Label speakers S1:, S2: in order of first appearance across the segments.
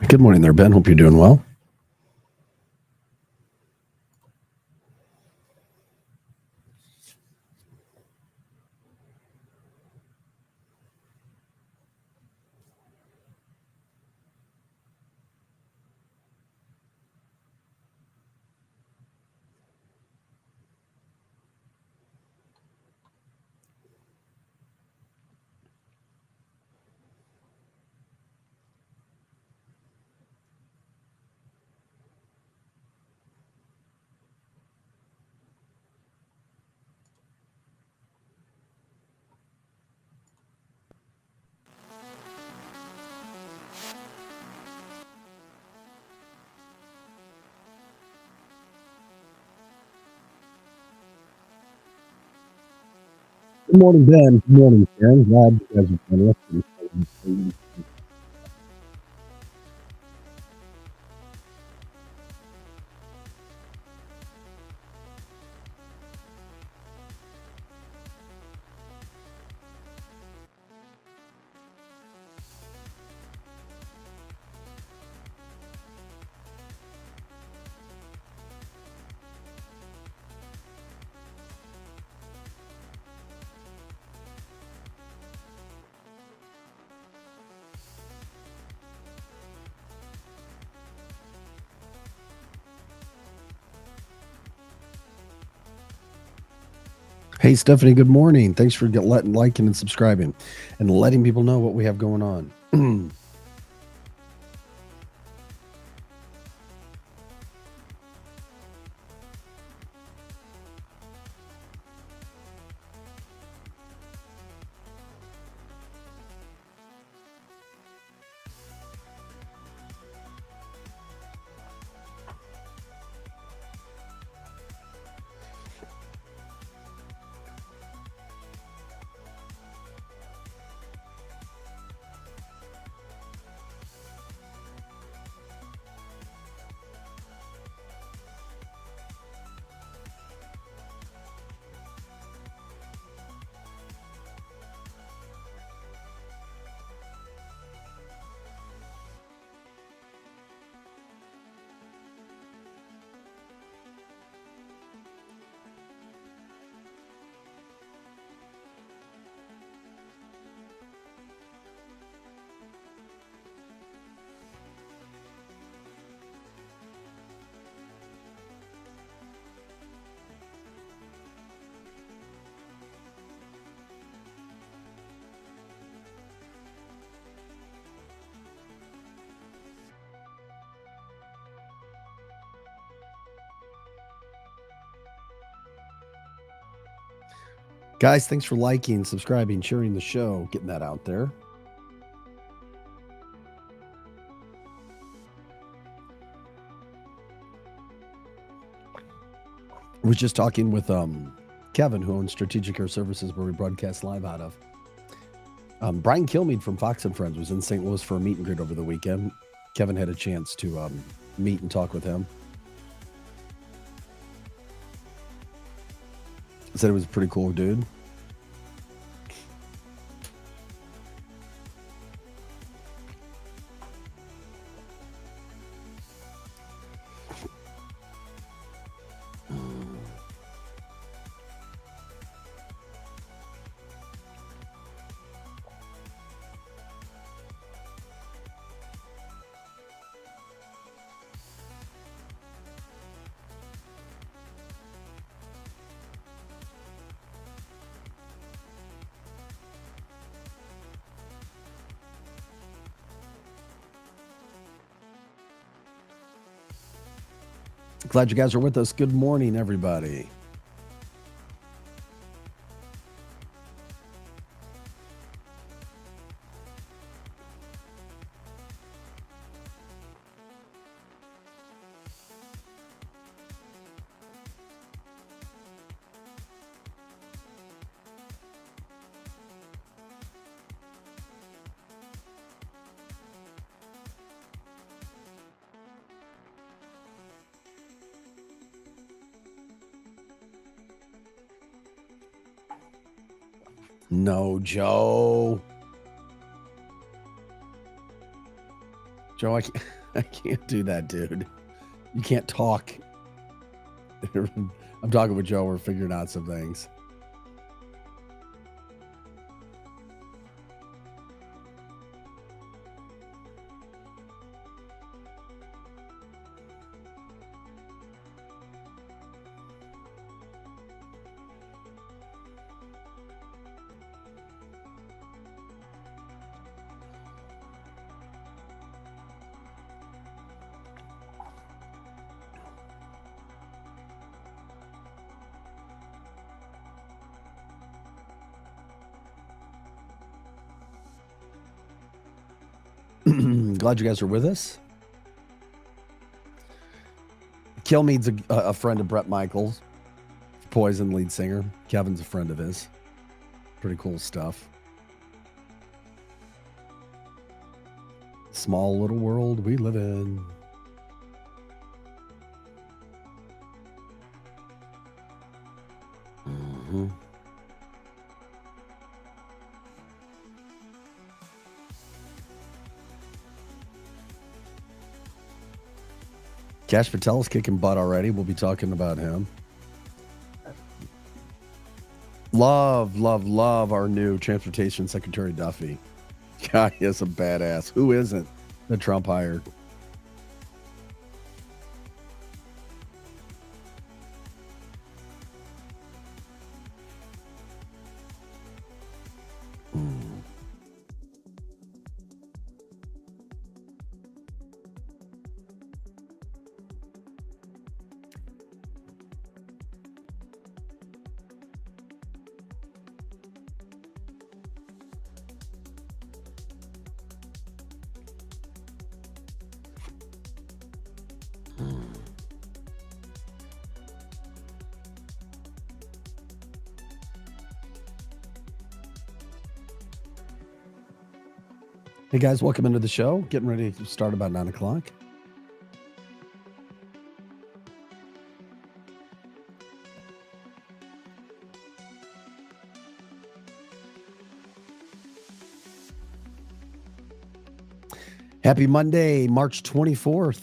S1: Good morning there, Ben. Hope you're doing well. Good morning, Ben. Good morning, Sharon. Glad you guys are joining us. Hey, Stephanie, good morning. Thanks for liking and subscribing and letting people know what we have going on. Guys, thanks for liking, subscribing, sharing the show, getting that out there. I was just talking with Kevin, who owns Strategic Air Services, where we broadcast live out of. Brian Kilmeade from Fox and Friends was in St. Louis for a meet and greet over the weekend. Kevin had a chance to meet and talk with him. Said it was a pretty cool dude. Glad you guys are with us. Good morning, everybody. No, Joe. Joe, I can't. I can't do that, dude. You can't talk. I'm talking with Joe. We're figuring out some things. Glad you guys are with us. Kilmead's a friend of Bret Michaels, Poison lead singer. Kevin's a friend of his. Pretty cool stuff. Small little world we live in. Mm-hmm. Cash Patel's kicking butt already. We'll be talking about him. Love our new Transportation Secretary Duffy. God, he is a badass. Who isn't that Trump hired? Hey guys, welcome into the show. Getting ready to start about 9 o'clock. Happy Monday, March 24th.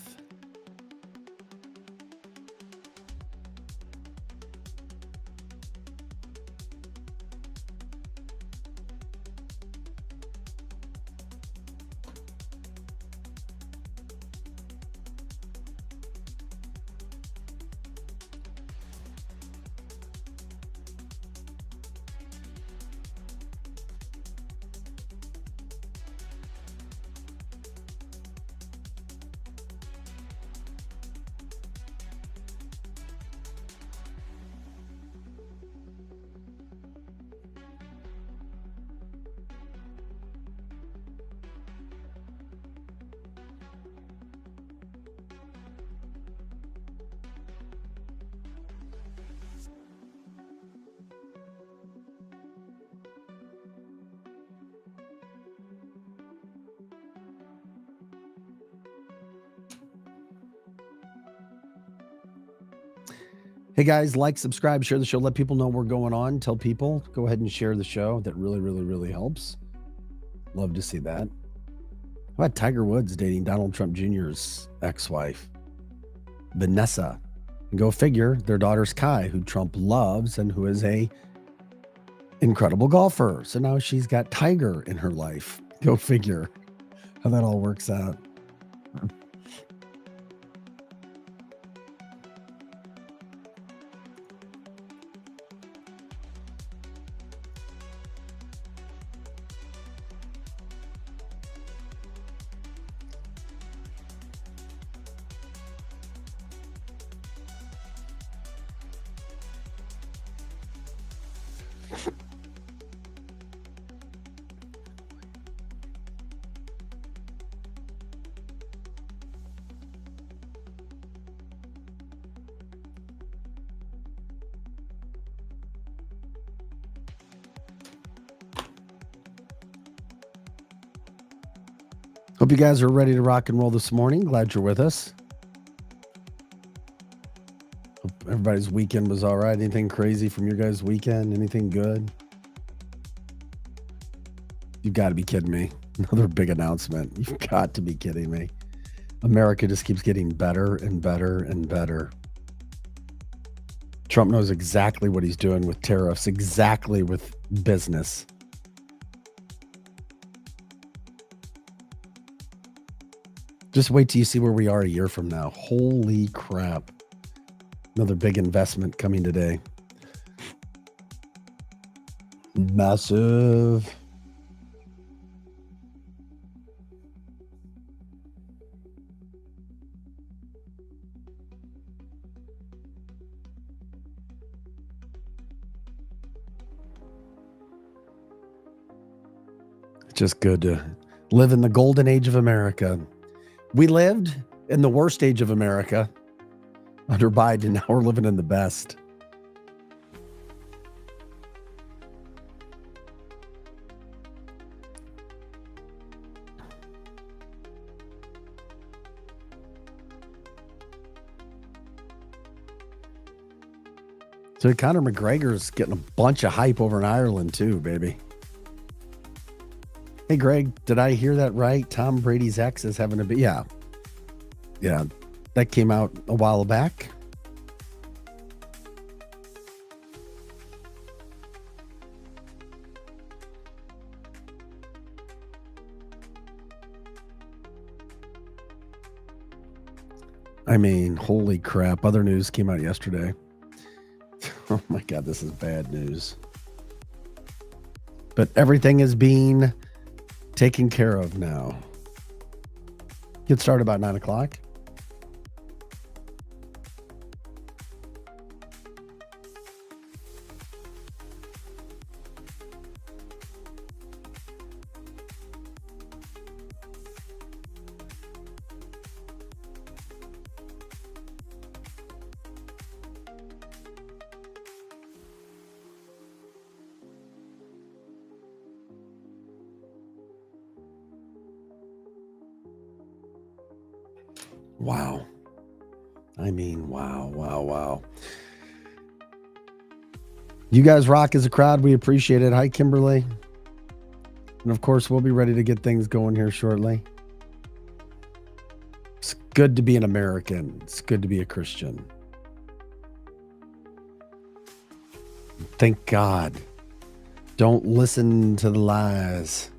S1: Hey guys, like, subscribe, share the show, let people know we're going on. Tell people, go ahead and share the show. That really helps. Love to see that. How about Tiger Woods dating Donald Trump Jr.'s ex-wife, Vanessa? And go figure, their daughter's Kai, who Trump loves and who is a incredible golfer. So now she's got Tiger in her life. Go figure how that all works out. Hope you guys are ready to rock and roll this morning. Glad you're with us. Hope everybody's weekend was all right. Anything crazy from your guys' weekend? Anything good? You've got to be kidding me. Another big announcement. You've got to be kidding me. America just keeps getting better and better and better. Trump knows exactly what he's doing with tariffs, exactly with business. Just wait till you see where we are a year from now. Holy crap. Another big investment coming today. Massive. Just good to live in the golden age of America. We lived in the worst age of America under Biden. Now we're living in the best. So Conor McGregor's getting a bunch of hype over in Ireland too, baby. Hey, Greg, did I hear that right? Tom Brady's ex is having a bit. Yeah. That came out a while back. I mean, holy crap. Other news came out yesterday. Oh my God, this is bad news. But everything is being taken care of now. Get started about 9 o'clock. Wow. I mean, wow. You guys rock as a crowd. We appreciate it. Hi, Kimberly. And of course, we'll be ready to get things going here shortly. It's good to be an American. It's good to be a Christian. Thank God. Don't listen to the lies.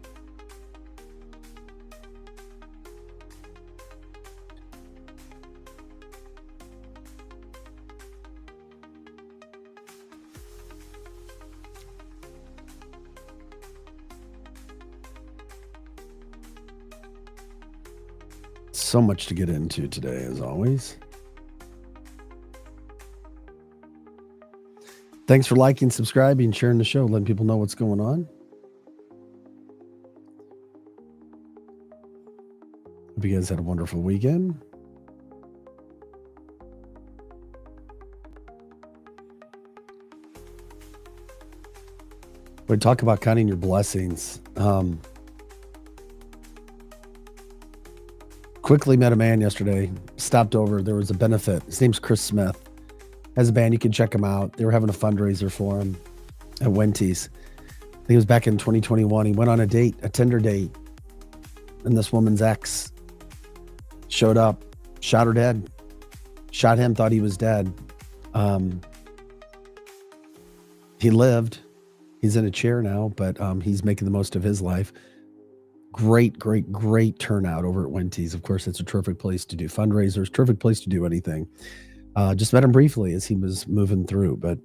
S1: So much to get into today, as always. Thanks for liking, subscribing, sharing the show, letting people know what's going on. Hope you guys had a wonderful weekend. We talk about counting your blessings. Quickly met a man yesterday, stopped over. There was a benefit. His name's Chris Smith. Has a band. You can check him out. They were having a fundraiser for him at Wenty's. I think it was back in 2021. He went on a date, a Tinder date. And this woman's ex showed up, shot her dead. Shot him, thought he was dead. He lived. He's in a chair now, but he's making the most of his life. Great turnout over at Wenty's. Of course, it's a terrific place to do fundraisers, terrific place to do anything. Just met him briefly as he was moving through, but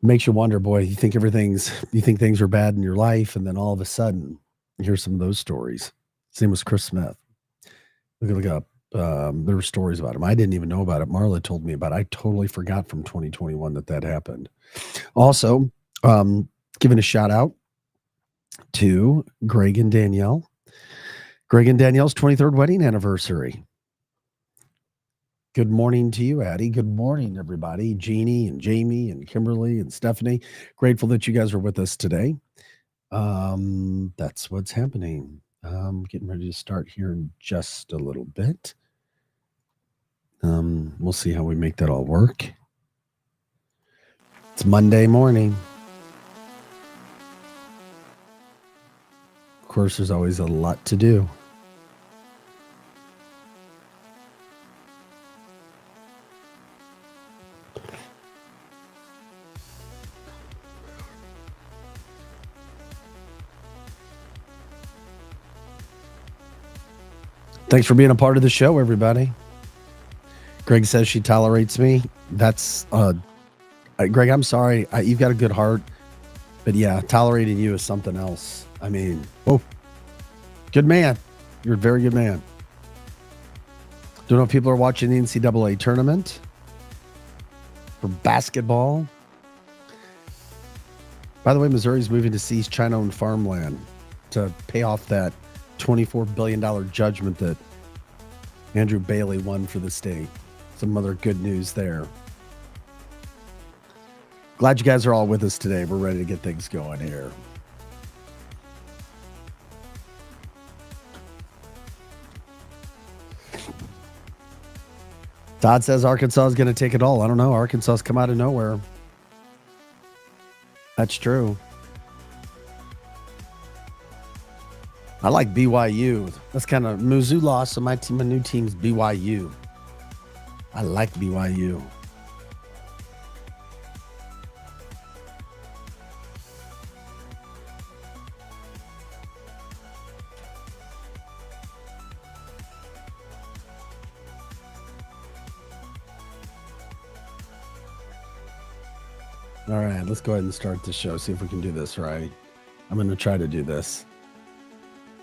S1: makes you wonder, boy, you think things are bad in your life, and then all of a sudden, here's some of those stories. His name was Chris Smith. Look up. There were stories about him. I didn't even know about it. Marla told me about it. I totally forgot from 2021 that happened. Also, giving a shout out to Greg and Danielle. Greg and Danielle's 23rd wedding anniversary. Good morning to you, Addie. Good morning, everybody. Jeannie and Jamie and Kimberly and Stephanie. Grateful that you guys are with us today. That's what's happening. Getting ready to start here in just a little bit. We'll see how we make that all work. It's Monday morning. Of course, there's always a lot to do. Thanks for being a part of the show, everybody. Greg says she tolerates me. That's Greg, I'm sorry. You've got a good heart. But yeah, tolerating you is something else. I mean, good man. You're a very good man. Don't know if people are watching the NCAA tournament for basketball. By the way, Missouri's moving to seize China-owned farmland to pay off that $24 billion judgment that Andrew Bailey won for the state. Some other good news there. Glad you guys are all with us today. We're ready to get things going here. Todd says Arkansas is going to take it all. I don't know. Arkansas's come out of nowhere. That's true. I like BYU. That's kind of Mizzou lost, so my new team's BYU. I like BYU. All right, let's go ahead and start the show. See if we can do this right. I'm going to try to do this.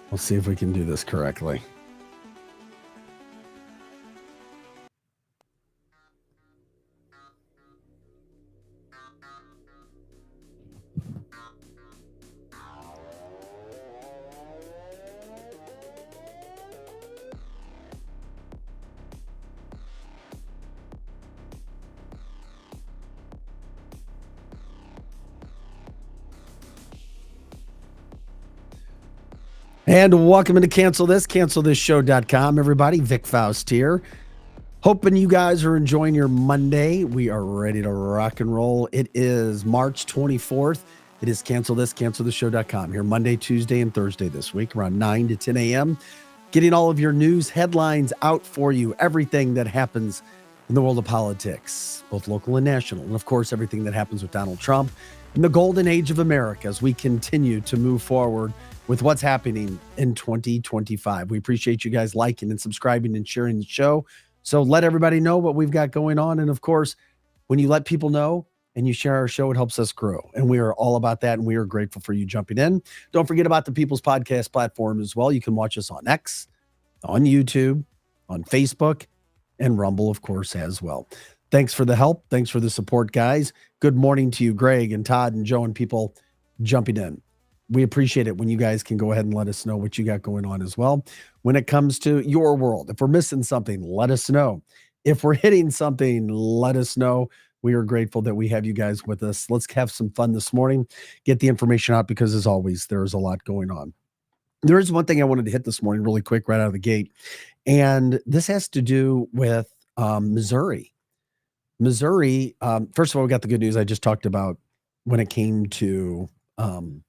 S1: We'll see if we can do this correctly. And welcome into cancelthisshow.com, everybody. Vic Faust here. Hoping you guys are enjoying your Monday. We are ready to rock and roll. It is March 24th. It is cancelthisshow.com here Monday, Tuesday, and Thursday this week around 9 to 10 a.m. Getting all of your news headlines out for you. Everything that happens in the world of politics, both local and national. And, of course, everything that happens with Donald Trump in the golden age of America as we continue to move forward with what's happening in 2025. We appreciate you guys liking and subscribing and sharing the show. So let everybody know what we've got going on. And of course, when you let people know and you share our show, it helps us grow. And we are all about that. And we are grateful for you jumping in. Don't forget about the People's Podcast platform as well. You can watch us on X, on YouTube, on Facebook, and Rumble, of course, as well. Thanks for the help. Thanks for the support, guys. Good morning to you, Greg and Todd and Joe and people jumping in. We appreciate it when you guys can go ahead and let us know what you got going on as well. When it comes to your world, if we're missing something, let us know. If we're hitting something, let us know. We are grateful that we have you guys with us. Let's have some fun this morning. Get the information out because, as always, there's a lot going on. There is one thing I wanted to hit this morning really quick right out of the gate, and this has to do with Missouri. Missouri, first of all, we got the good news I just talked about when it came to the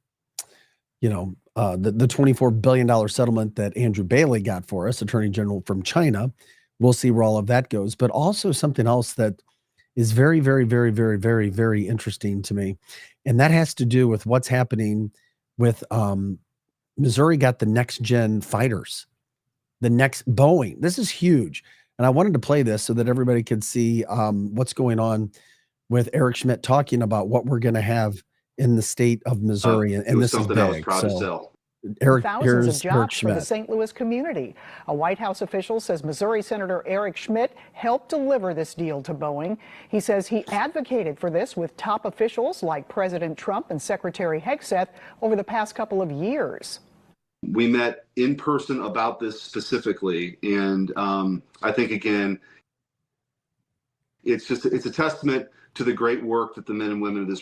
S1: $24 billion settlement that Andrew Bailey got for us, Attorney General from China. We'll see where all of that goes. But also something else that is very, very, very, very, very, very interesting to me. And that has to do with what's happening with Missouri got the next gen fighters, the next Boeing. This is huge. And I wanted to play this so that everybody could see what's going on with Eric Schmidt talking about what we're going to have in the state of Missouri, and this is big. I was proud to sell. Eric,
S2: thousands of jobs for the St. Louis community. A White House official says Missouri Senator Eric Schmidt helped deliver this deal to Boeing. He says he advocated for this with top officials like President Trump and Secretary Hegseth over the past couple of years.
S3: We met in person about this specifically, and I think, again, it's a testament to the great work that the men and women of this.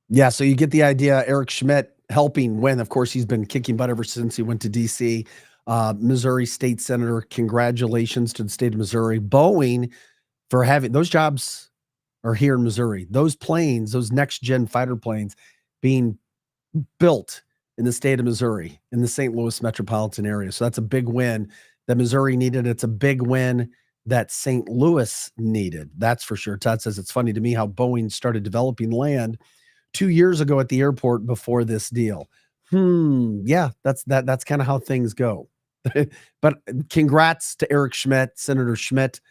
S1: Yeah, so you get the idea. Eric Schmidt helping win. Of course, he's been kicking butt ever since he went to D.C. Missouri State Senator, congratulations to the state of Missouri. Boeing for having those jobs are here in Missouri. Those planes, those next-gen fighter planes being built in the state of Missouri, in the St. Louis metropolitan area. So that's a big win that Missouri needed. It's a big win that St. Louis needed. That's for sure. Todd says it's funny to me how Boeing started developing land 2 years ago at the airport before this deal. Yeah, that's kind of how things go. But congrats to Eric Schmidt, Senator Schmidt.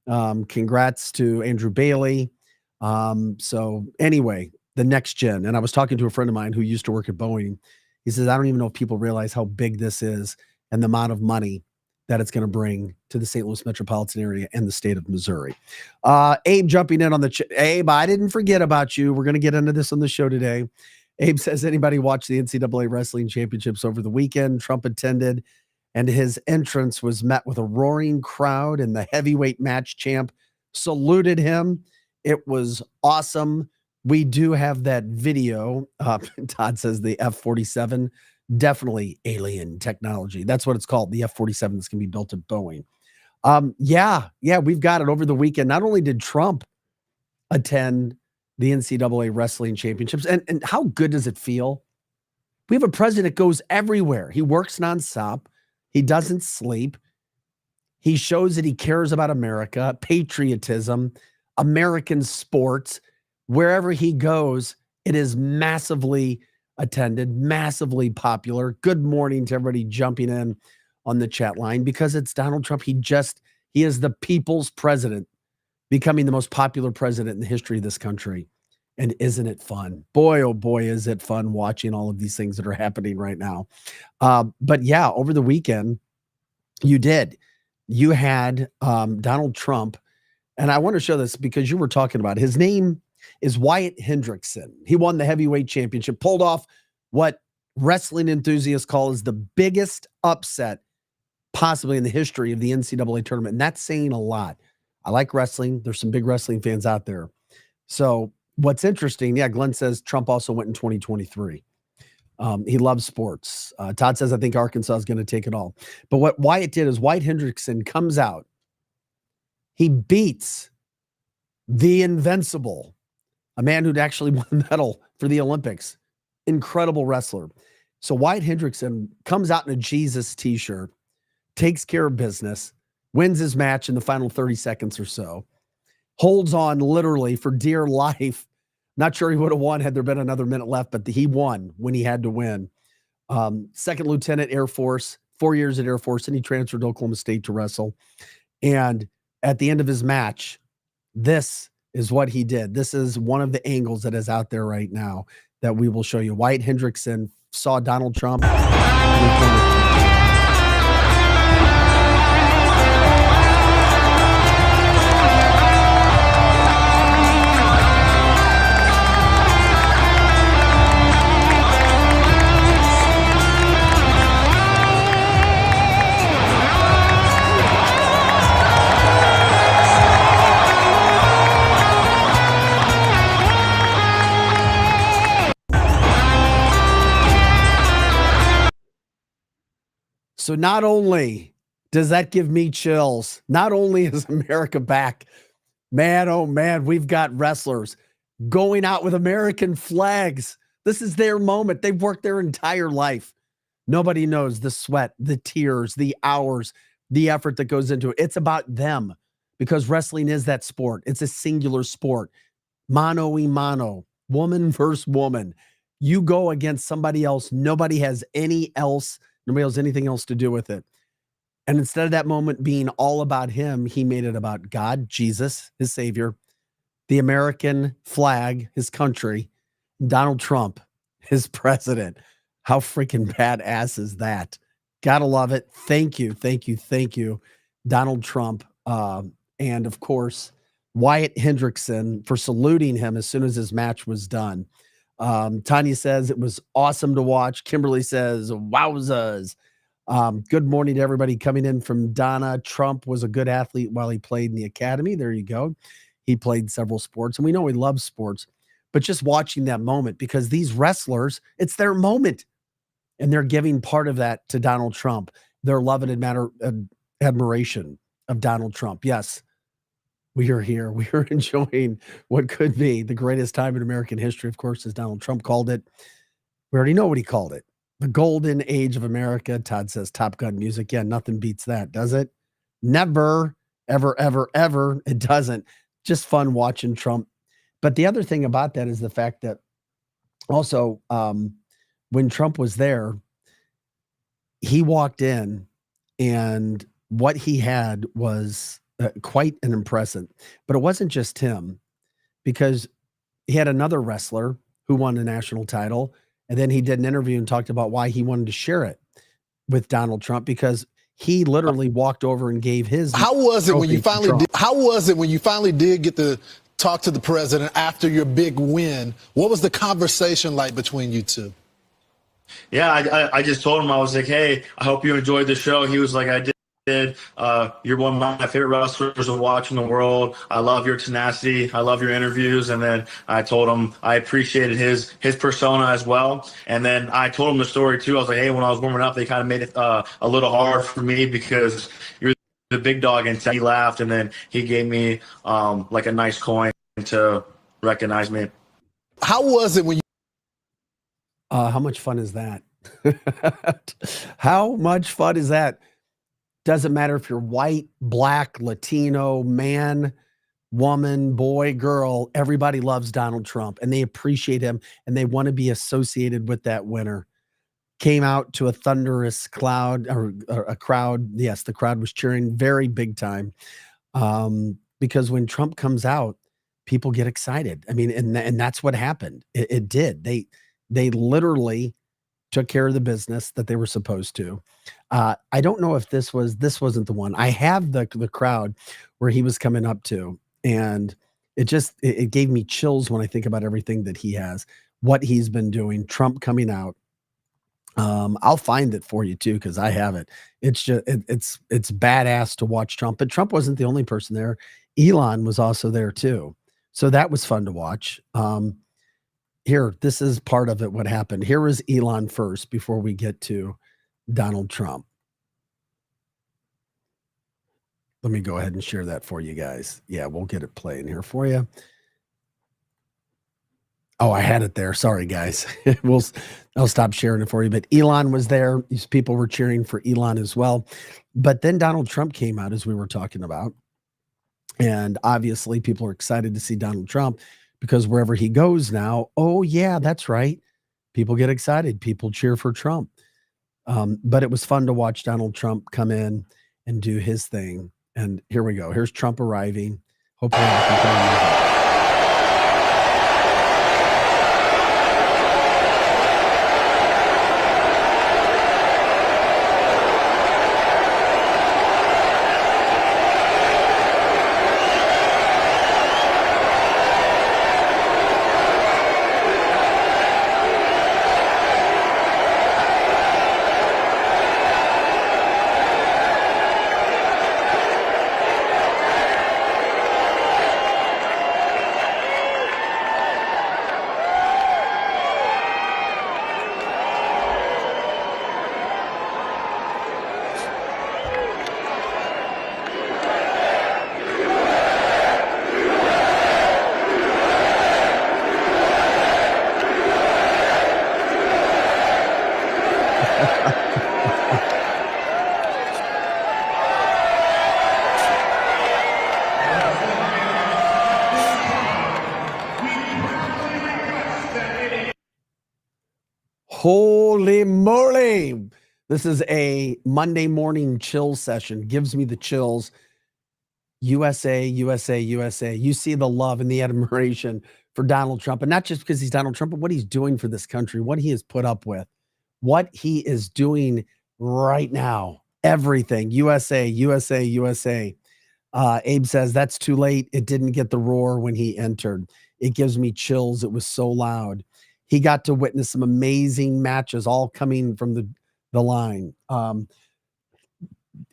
S1: Congrats to Andrew Bailey. So anyway, the next gen. And I was talking to a friend of mine who used to work at Boeing. He says, I don't even know if people realize how big this is and the amount of money that it's going to bring to the St. Louis metropolitan area and the state of Missouri. Abe jumping in on the Abe, I didn't forget about you. We're going to get into this on the show today. Abe says, anybody watch the NCAA wrestling championships over the weekend? Trump attended, and his entrance was met with a roaring crowd, and the heavyweight match champ saluted him. It was awesome. We do have that video. Todd says the F-47, definitely alien technology. That's what it's called, the F-47 that's going to be built at Boeing. Yeah, we've got it over the weekend. Not only did Trump attend the NCAA wrestling championships, and how good does it feel? We have a president that goes everywhere. He works nonstop. He doesn't sleep. He shows that he cares about America, patriotism, American sports. Wherever he goes, it is massively attended, massively popular. Good morning to everybody jumping in on the chat line, because it's Donald Trump. He is the people's president, becoming the most popular president in the history of this country. And isn't it fun? Boy, oh boy, is it fun watching all of these things that are happening right now. But yeah, over the weekend, you had Donald Trump. And I want to show this because you were talking about it. His name is Wyatt Hendrickson. He won the heavyweight championship, pulled off what wrestling enthusiasts call is the biggest upset possibly in the history of the NCAA tournament. And that's saying a lot. I like wrestling. There's some big wrestling fans out there. So what's interesting, Glenn says Trump also went in 2023. He loves sports. Todd says, I think Arkansas is going to take it all. But what Wyatt did is Wyatt Hendrickson comes out. He beats the Invincible, a man who'd actually won a medal for the Olympics. Incredible wrestler. So Wyatt Hendrickson comes out in a Jesus t-shirt, takes care of business, wins his match in the final 30 seconds or so, holds on literally for dear life. Not sure he would have won had there been another minute left, but he won when he had to win. Second lieutenant Air Force, 4 years at Air Force, and he transferred to Oklahoma State to wrestle. And at the end of his match, this is what he did. This is one of the angles that is out there right now that we will show you. Wyatt Hendrickson saw Donald Trump. So not only does that give me chills, not only is America back, man, oh man, we've got wrestlers going out with American flags. This is their moment. They've worked their entire life. Nobody knows the sweat, the tears, the hours, the effort that goes into it. It's about them, because wrestling is that sport. It's a singular sport. Mano y mano, woman versus woman. You go against somebody else. Nobody has anything else to do with it. And instead of that moment being all about him, he made it about God, Jesus, his savior, the American flag, his country, Donald Trump, his president. How freaking badass is that? Gotta love it. Thank you, Donald Trump. And of course, Wyatt Hendrickson for saluting him as soon as his match was done. Tanya says it was awesome to watch. Kimberly says, wowzas. Good morning to everybody coming in from Donna. Trump was a good athlete while he played in the academy. There you go. He played several sports, and we know he loves sports, but just watching that moment, because these wrestlers, it's their moment, and they're giving part of that to Donald Trump. Their love and admiration of Donald Trump. Yes, we are here. We are enjoying what could be the greatest time in American history, of course, as Donald Trump called it. We already know what he called it. The golden age of America. Todd says Top Gun music. Yeah, nothing beats that, does it? Never, ever, ever, ever. It doesn't. Just fun watching Trump. But the other thing about that is the fact that also when Trump was there, he walked in, and what he had was quite an impressive. But it wasn't just him, because he had another wrestler who won a national title, and then he did an interview and talked about why he wanted to share it with Donald Trump, because he literally walked over and gave his.
S4: How was it when you finally did get to talk to the president after your big win? What was the conversation like between you two?
S5: Yeah, I just told him, I was like, hey, I hope you enjoyed the show. He was like, I did. You're one of my favorite wrestlers to watch in the world. I love your tenacity. I love your interviews. And then I told him I appreciated his persona as well. And then I told him the story too. I was like, hey, when I was warming up, they kind of made it a little hard for me because you're the big dog. And he laughed, and then he gave me like a nice coin to recognize me.
S4: How was it when you?
S1: How much fun is that? How much fun is that? Doesn't matter if you're white, black, Latino, man, woman, boy, girl, everybody loves Donald Trump, and they appreciate him, and they want to be associated with that winner. Came out to a thunderous crowd, or a crowd. Yes, the crowd was cheering very big time, because when Trump comes out, people get excited. I mean, and that's what happened. It did. They literally took care of the business that they were supposed to. I don't know if this wasn't the one. I have the crowd where he was coming up to, and it gave me chills when I think about everything that he has, what he's been doing, Trump coming out. I'll find it for you too, because I have it. It's just it's badass to watch Trump. But Trump wasn't the only person there. Elon was also there too. So that was fun to watch. Here, this is part of it, what happened. Here was Elon first before we get to Donald Trump. Let me go ahead and share that for you guys. Yeah, we'll get it playing here for you. Oh, I had it there. Sorry, guys. I'll stop sharing it for you. But Elon was there. These people were cheering for Elon as well. But then Donald Trump came out, as we were talking about. And obviously, people are excited to see Donald Trump, because wherever he goes now, oh, yeah, that's right. People get excited. People cheer for Trump. But it was fun to watch Donald Trump come in and do his thing. And here we go. Here's Trump arriving. Hopefully, I can tell you. Holy moly. This is a Monday morning chill session. Gives me the chills. USA, USA, USA. You see the love and the admiration for Donald Trump. And not just because he's Donald Trump, but what he's doing for this country, what he has put up with, what he is doing right now. Everything. USA, USA, USA. Abe says, that's too late. It didn't get the roar when he entered. It gives me chills. It was so loud. He got to witness some amazing matches, all coming from the line.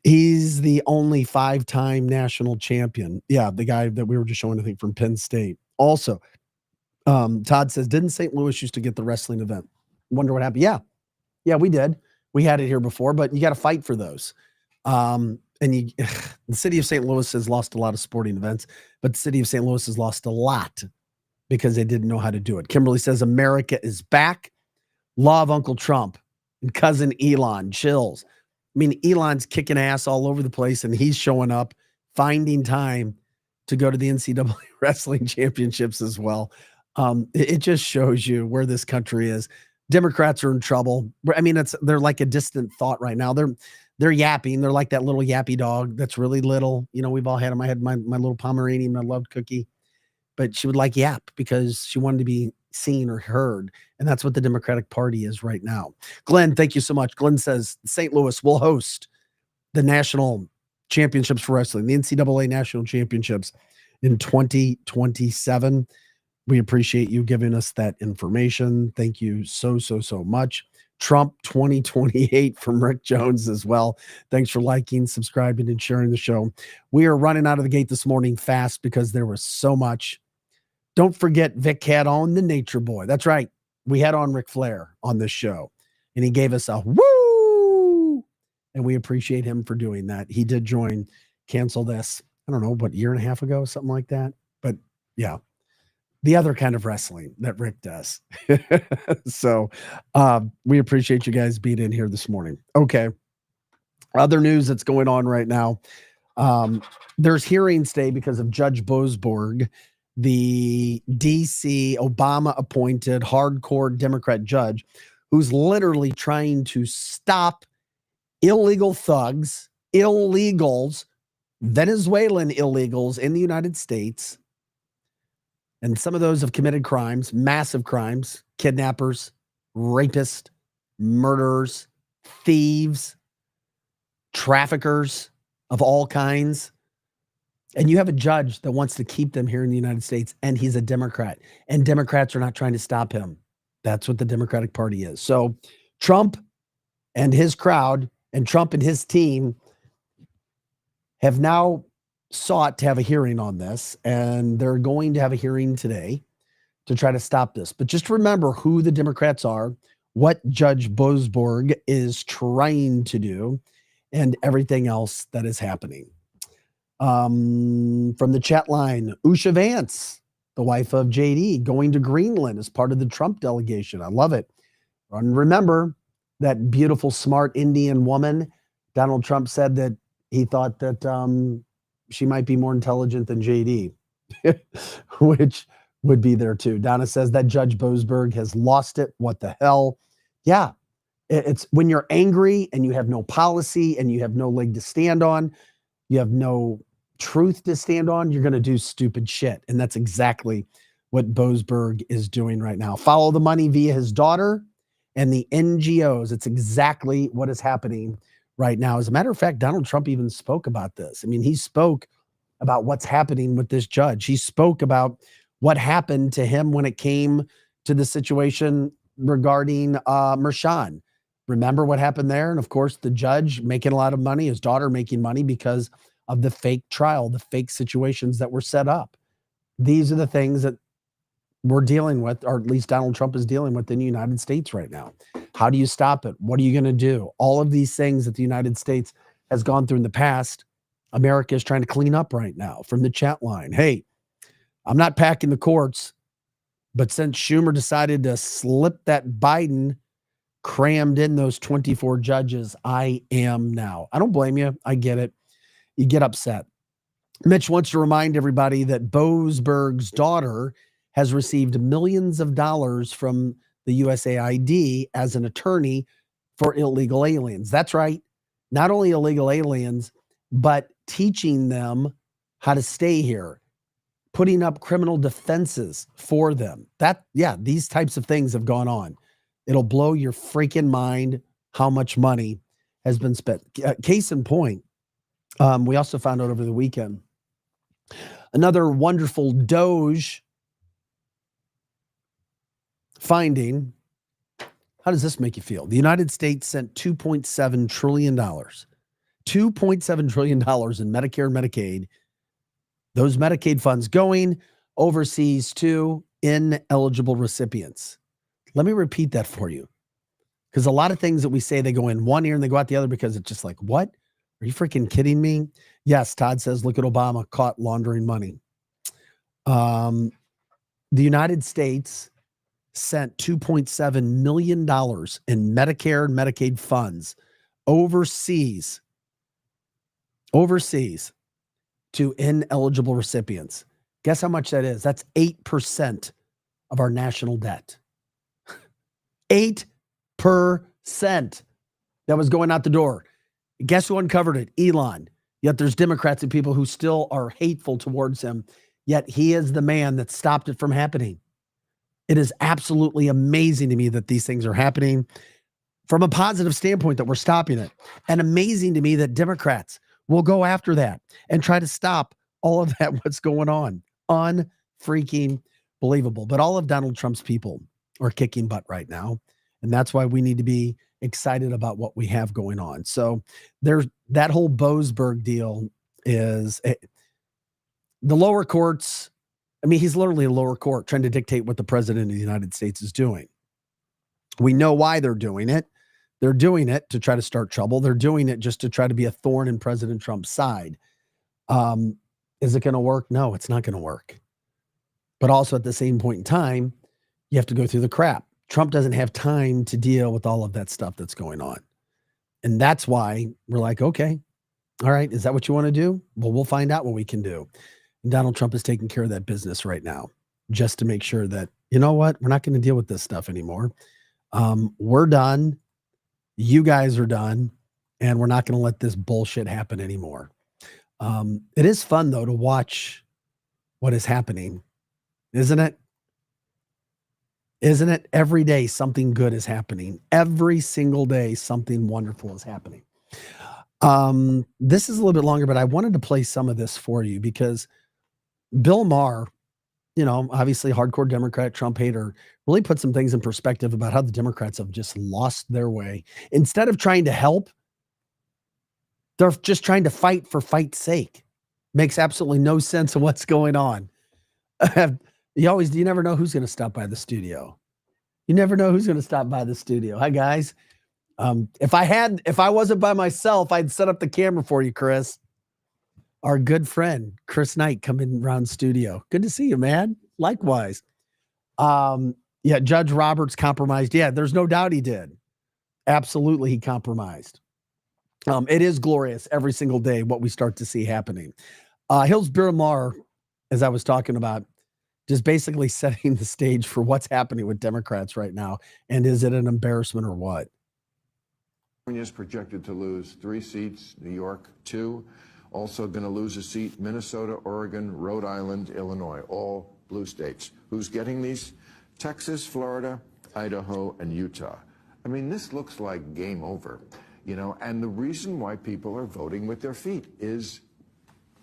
S1: He's the only 5-time national champion. Yeah, the guy that we were just showing, I think, from Penn State. Also, Todd says, didn't St. Louis used to get the wrestling event? Wonder what happened. Yeah, we did. We had it here before, but you got to fight for those. And the city of St. Louis has lost a lot of sporting events, but the city of St. Louis has lost a lot because they didn't know how to do it. Kimberly says, America is back. Love Uncle Trump and cousin Elon. Chills. I mean, Elon's kicking ass all over the place, and he's showing up, finding time to go to the NCAA wrestling championships as well. It just shows you where this country is. Democrats are in trouble. I mean, they're like a distant thought right now. They're yapping. They're like that little yappy dog that's really little. You know, we've all had them. I had my little Pomeranian. I loved Cookie, but she would like yap because she wanted to be seen or heard. And that's what the Democratic Party is right now. Glenn, thank you so much. Glenn says St. Louis will host the national championships for wrestling, the NCAA national championships in 2027. We appreciate you giving us that information. Thank you so much. Trump 2028 from Rick Jones as well. Thanks for liking, subscribing, and sharing the show. We are running out of the gate this morning fast because there was so much. Don't forget Vic had on the Nature Boy. That's right. We had on Ric Flair on this show, and he gave us a woo, and we appreciate him for doing that. He did join Cancel This, I don't know, what, year and a half ago, something like that. But yeah, the other kind of wrestling that Rick does. So we appreciate you guys being in here this morning. Okay. Other news that's going on right now. There's hearings today because of Judge Boasberg, the DC Obama appointed hardcore Democrat judge who's literally trying to stop illegal thugs, illegals, Venezuelan illegals in the United States. And some of those have committed crimes, massive crimes, kidnappers, rapists, murderers, thieves, traffickers of all kinds. And you have a judge that wants to keep them here in the United States, and he's a Democrat. And Democrats are not trying to stop him. That's what the Democratic Party is. So Trump and his crowd and Trump and his team have now sought to have a hearing on this, and they're going to have a hearing today to try to stop this. But just remember who the Democrats are, what Judge Boasberg is trying to do, and everything else that is happening. From the chat line, Usha Vance, the wife of JD, going to Greenland as part of the Trump delegation. I love it. And remember that beautiful, smart Indian woman. Donald Trump said that he thought that she might be more intelligent than JD, which would be there too. Donna says that Judge Boasberg has lost it. What the hell? Yeah. It's when you're angry and you have no policy and you have no leg to stand on, you have no truth to stand on, you're going to do stupid shit. And that's exactly what Boasberg is doing right now. Follow the money via his daughter and the NGOs. It's exactly what is happening right now. As a matter of fact, Donald Trump even spoke about this. I mean, he spoke about what's happening with this judge. He spoke about what happened to him when it came to the situation regarding Mershon. Remember what happened there? And of course, the judge making a lot of money, his daughter making money because of the fake trial, the fake situations that were set up. These are the things that we're dealing with, or at least Donald Trump is dealing with in the United States right now. How do you stop it? What are you going to do? All of these things that the United States has gone through in the past, America is trying to clean up right now. From the chat line, hey, I'm not packing the courts, but since Schumer decided to slip that Biden crammed in those 24 judges, I am now. I don't blame you. I get it. You get upset. Mitch wants to remind everybody that Boasberg's daughter has received millions of dollars from the USAID as an attorney for illegal aliens. That's right. Not only illegal aliens, but teaching them how to stay here, putting up criminal defenses for them. These types of things have gone on. It'll blow your freaking mind how much money has been spent. Case in point, we also found out over the weekend, another wonderful Doge finding. How does this make you feel? The United States sent $2.7 trillion. $2.7 trillion in Medicare and Medicaid. Those Medicaid funds going overseas to ineligible recipients. Let me repeat that for you. Because a lot of things that we say, they go in one ear and they go out the other because it's just like, what? Are you freaking kidding me? Yes, Todd says, look at Obama caught laundering money. The United States sent $2.7 million in Medicare and Medicaid funds overseas to ineligible recipients. Guess how much that is? That's 8% of our national debt. 8% that was going out the door. Guess who uncovered it? Elon. Yet there's Democrats and people who still are hateful towards him. Yet he is the man that stopped it from happening. It is absolutely amazing to me that these things are happening from a positive standpoint, that we're stopping it. And amazing to me that Democrats will go after that and try to stop all of that, what's going on. Unfreaking believable. But all of Donald Trump's people are kicking butt right now. And that's why we need to be excited about what we have going on. So there's that whole Boasberg deal is the lower courts. I mean, he's literally a lower court trying to dictate what the president of the United States is doing. We know why they're doing it. They're doing it to try to start trouble. They're doing it just to try to be a thorn in President Trump's side. Is it going to work? No, it's not going to work. But also at the same point in time, you have to go through the crap. Trump doesn't have time to deal with all of that stuff that's going on. And that's why we're like, okay, all right, is that what you want to do? Well, we'll find out what we can do. And Donald Trump is taking care of that business right now, just to make sure that, you know what, we're not going to deal with this stuff anymore. We're done. You guys are done. And we're not going to let this bullshit happen anymore. It is fun, though, to watch what is happening, isn't it? Isn't it? Every day, something good is happening. Every single day, something wonderful is happening. This is a little bit longer, but I wanted to play some of this for you because Bill Maher, you know, obviously hardcore Democrat, Trump hater, really put some things in perspective about how the Democrats have just lost their way. Instead of trying to help, they're just trying to fight for fight's sake. Makes absolutely no sense of what's going on. You never know who's going to stop by the studio. You never know who's going to stop by the studio. Hi, guys. If I wasn't by myself, I'd set up the camera for you, Chris. Our good friend, Chris Knight, coming around studio. Good to see you, man. Likewise. Yeah, Judge Roberts compromised. Yeah, there's no doubt he did. Absolutely, he compromised. It is glorious every single day what we start to see happening. Bill Maher, as I was talking about, just basically setting the stage for what's happening with Democrats right now. And is it an embarrassment or what?
S6: California is projected to lose 3 seats, New York 2, also going to lose a seat, Minnesota, Oregon, Rhode Island, Illinois, all blue states. Who's getting these? Texas, Florida, Idaho, and Utah. I mean, this looks like game over, you know, and the reason why people are voting with their feet is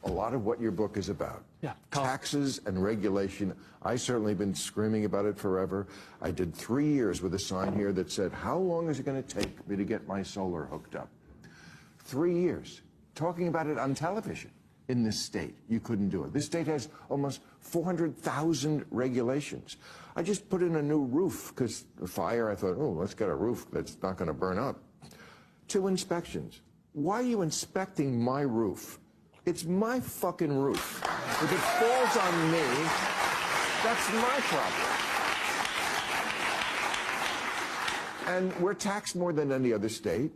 S6: a lot of what your book is about.
S7: Yeah,
S6: taxes and regulation. I certainly been screaming about it forever. I did 3 years with a sign here that said, how long is it going to take me to get my solar hooked up? 3 years. Talking about it on television in this state. You couldn't do it. This state has almost 400,000 regulations. I just put in a new roof because the fire, I thought, oh, let's get a roof that's not going to burn up. 2 inspections. Why are you inspecting my roof? It's my fucking roof. If it falls on me, that's my problem. And we're taxed more than any other state.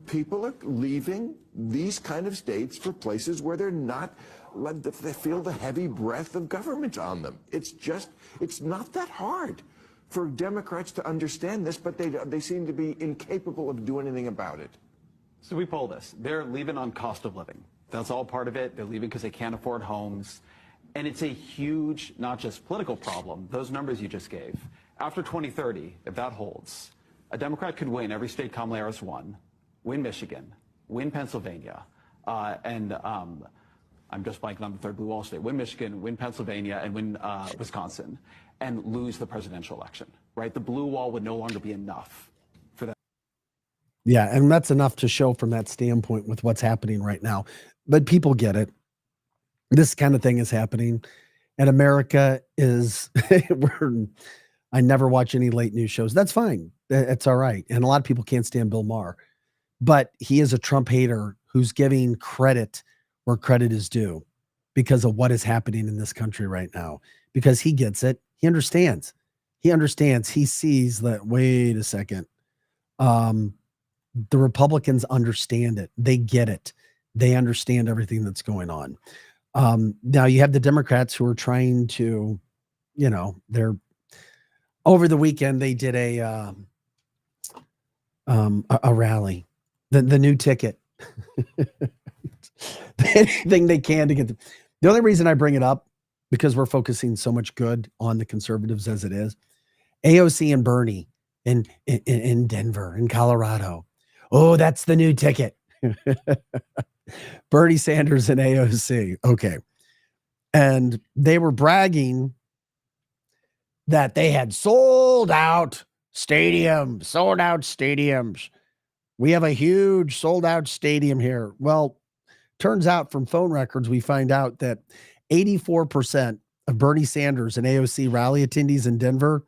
S6: People are leaving these kind of states for places where they're not, they feel the heavy breath of government on them. It's not that hard for Democrats to understand this, but they seem to be incapable of doing anything about it.
S7: So we poll this. They're leaving on cost of living. That's all part of it. They're leaving because they can't afford homes. And it's a huge, not just political problem, those numbers you just gave. After 2030, if that holds, a Democrat could win every state Kamala Harris won, win Michigan, win Pennsylvania, and I'm just blanking on the third blue wall state, win Michigan, win Pennsylvania, and win Wisconsin, and lose the presidential election, right? The blue wall would no longer be enough for that.
S1: Yeah, and that's enough to show from that standpoint with what's happening right now. But people get it. This kind of thing is happening. And America is, I never watch any late news shows. That's fine. It's all right. And a lot of people can't stand Bill Maher. But he is a Trump hater who's giving credit where credit is due because of what is happening in this country right now. Because he gets it. He understands. He understands. He sees that, wait a second. The Republicans understand it. They get it. They understand everything that's going on. Now you have the Democrats who are trying to, you know, they're over the weekend, they did a rally, the new ticket, anything they can to get the only reason I bring it up, because we're focusing so much good on the conservatives as it is. AOC and Bernie in Denver, in Colorado. Oh, that's the new ticket. Bernie Sanders and AOC. Okay. And they were bragging that they had sold out stadiums. We have a huge sold out stadium here. Well, turns out from phone records, we find out that 84% of Bernie Sanders and AOC rally attendees in Denver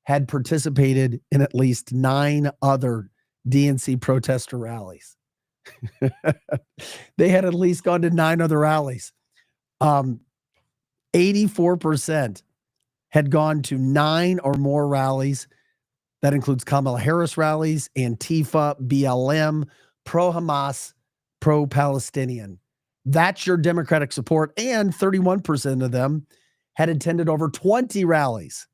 S1: had participated in at least 9 other DNC protester rallies. They had at least gone to 9 other rallies. 84% had gone to 9 or more rallies. That includes Kamala Harris rallies, Antifa, BLM, pro-Hamas, pro-Palestinian. That's your Democratic support. And 31% of them had attended over 20 rallies.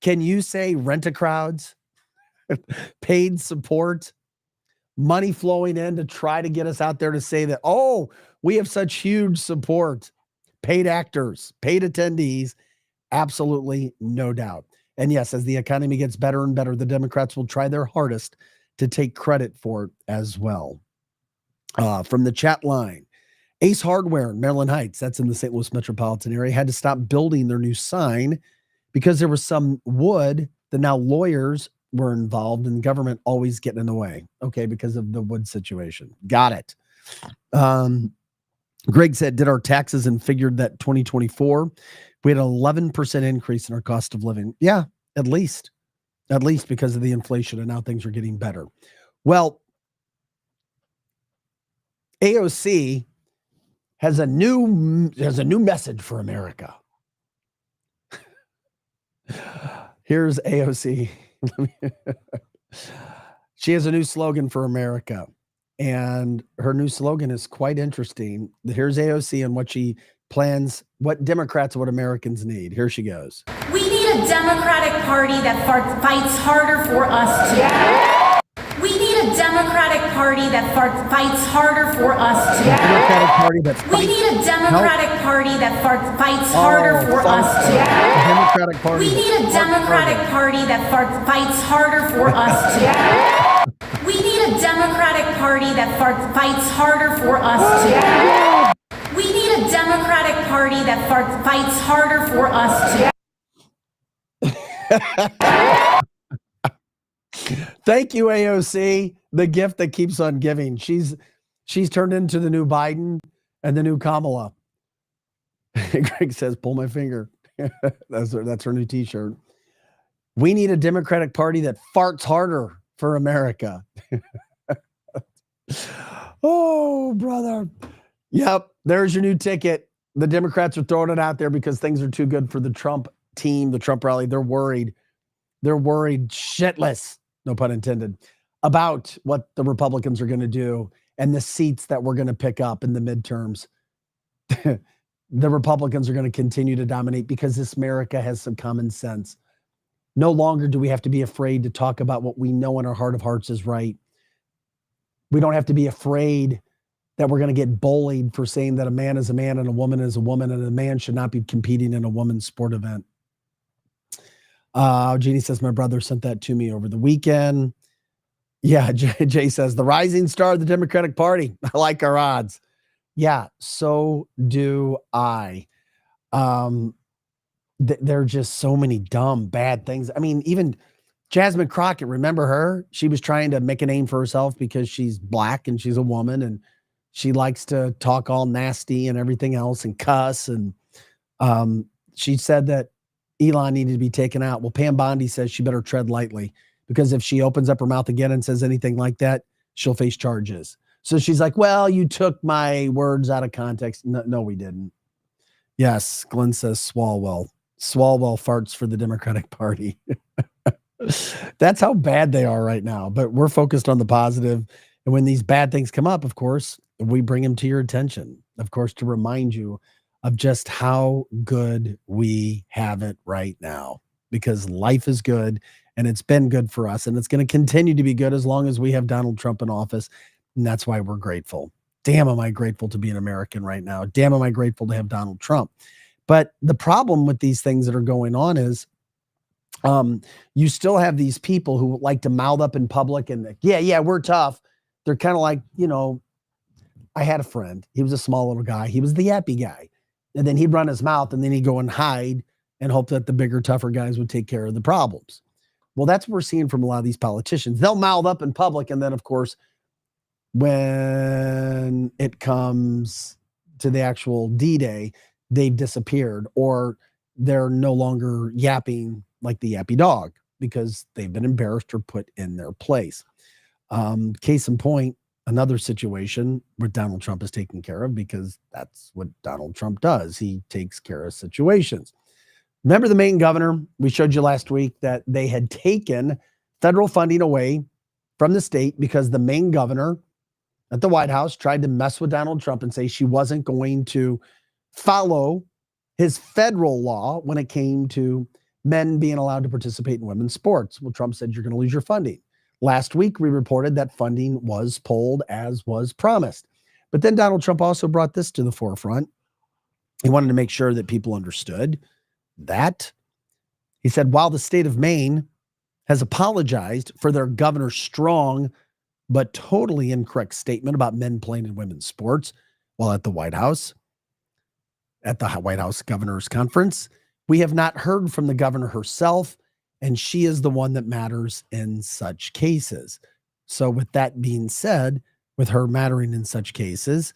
S1: Can you say rent-a-crowds, paid support, money flowing in to try to get us out there to say that, oh, we have such huge support, paid actors, paid attendees? Absolutely, no doubt. And yes, as the economy gets better and better, the Democrats will try their hardest to take credit for it as well. From the chat line, Ace Hardware in Maryland Heights, that's in the St. Louis metropolitan area, had to stop building their new sign because there was some wood that now lawyers were involved and government always getting in the way. Okay, because of the wood situation. Got it. Greg said, did our taxes and figured that 2024, we had an 11% increase in our cost of living. Yeah, at least because of the inflation, and now things are getting better. Well, AOC has a new message for America. Here's AOC. She has a new slogan for America, and her new slogan is quite interesting. Here's AOC and what she plans, what Democrats, what Americans need. Here she goes.
S8: We need a Democratic Party that fights harder for us together. We need a Democratic Party that fights harder for us together. We need a Democratic Party that fights harder for us together. We need a Democratic Party that fights harder for us together. We need a Democratic Party that fights harder for us together. We need a Democratic Party that fights harder for us together.
S1: Thank you, AOC, the gift that keeps on giving. She's turned into the new Biden and the new Kamala. Greg says, pull my finger. That's her new t-shirt. We need a Democratic Party that farts harder for America. Oh, brother. Yep, there's your new ticket. The Democrats are throwing it out there because things are too good for the Trump team, the Trump rally. They're worried. They're worried shitless, no pun intended, about what the Republicans are going to do and the seats that we're going to pick up in the midterms. The Republicans are going to continue to dominate because this America has some common sense. No longer do we have to be afraid to talk about what we know in our heart of hearts is right. We don't have to be afraid that we're going to get bullied for saying that a man is a man and a woman is a woman and a man should not be competing in a women's sport event. Jeannie says, my brother sent that to me over the weekend. Yeah, Jay says, the rising star of the Democratic Party. I like our odds. Yeah, so do I. There are just so many dumb, bad things. I mean, even Jasmine Crockett, remember her? She was trying to make a name for herself because she's black and she's a woman and she likes to talk all nasty and everything else and cuss. And she said that Elon needed to be taken out. Well, Pam Bondi says she better tread lightly because if she opens up her mouth again and says anything like that, she'll face charges. So she's like, well, you took my words out of context. No, we didn't. Yes, Glenn says Swalwell. Swalwell farts for the Democratic Party. That's how bad they are right now. But we're focused on the positive. And when these bad things come up, of course, we bring them to your attention, of course, to remind you of just how good we have it right now, because life is good And it's been good for us. And it's going to continue to be good as long as we have Donald Trump in office. And that's why we're grateful. Damn, am I grateful to be an American right now. Damn, am I grateful to have Donald Trump. But the problem with these things that are going on is you still have these people who like to mouth up in public and yeah, we're tough. They're kind of like, I had a friend. He was a small little guy. He was the yappy guy. And then he'd run his mouth and then he'd go and hide and hope that the bigger, tougher guys would take care of the problems. Well, that's what we're seeing from a lot of these politicians. They'll mouth up in public. And then, of course, when it comes to the actual D-Day, they've disappeared or they're no longer yapping like the yappy dog because they've been embarrassed or put in their place. Case in point, another situation where Donald Trump is taken care of because that's what Donald Trump does. He takes care of situations. Remember the Maine governor? We showed you last week that they had taken federal funding away from the state because the Maine governor at the White House tried to mess with Donald Trump and say she wasn't going to follow his federal law when it came to men being allowed to participate in women's sports. Well, Trump said, you're going to lose your funding. Last week, we reported that funding was pulled as was promised. But then Donald Trump also brought this to the forefront. He wanted to make sure that people understood that. He said, while the state of Maine has apologized for their governor's strong but totally incorrect statement about men playing in women's sports while at the White House Governor's Conference, we have not heard from the governor herself, and she is the one that matters in such cases. So with that being said, with her mattering in such cases,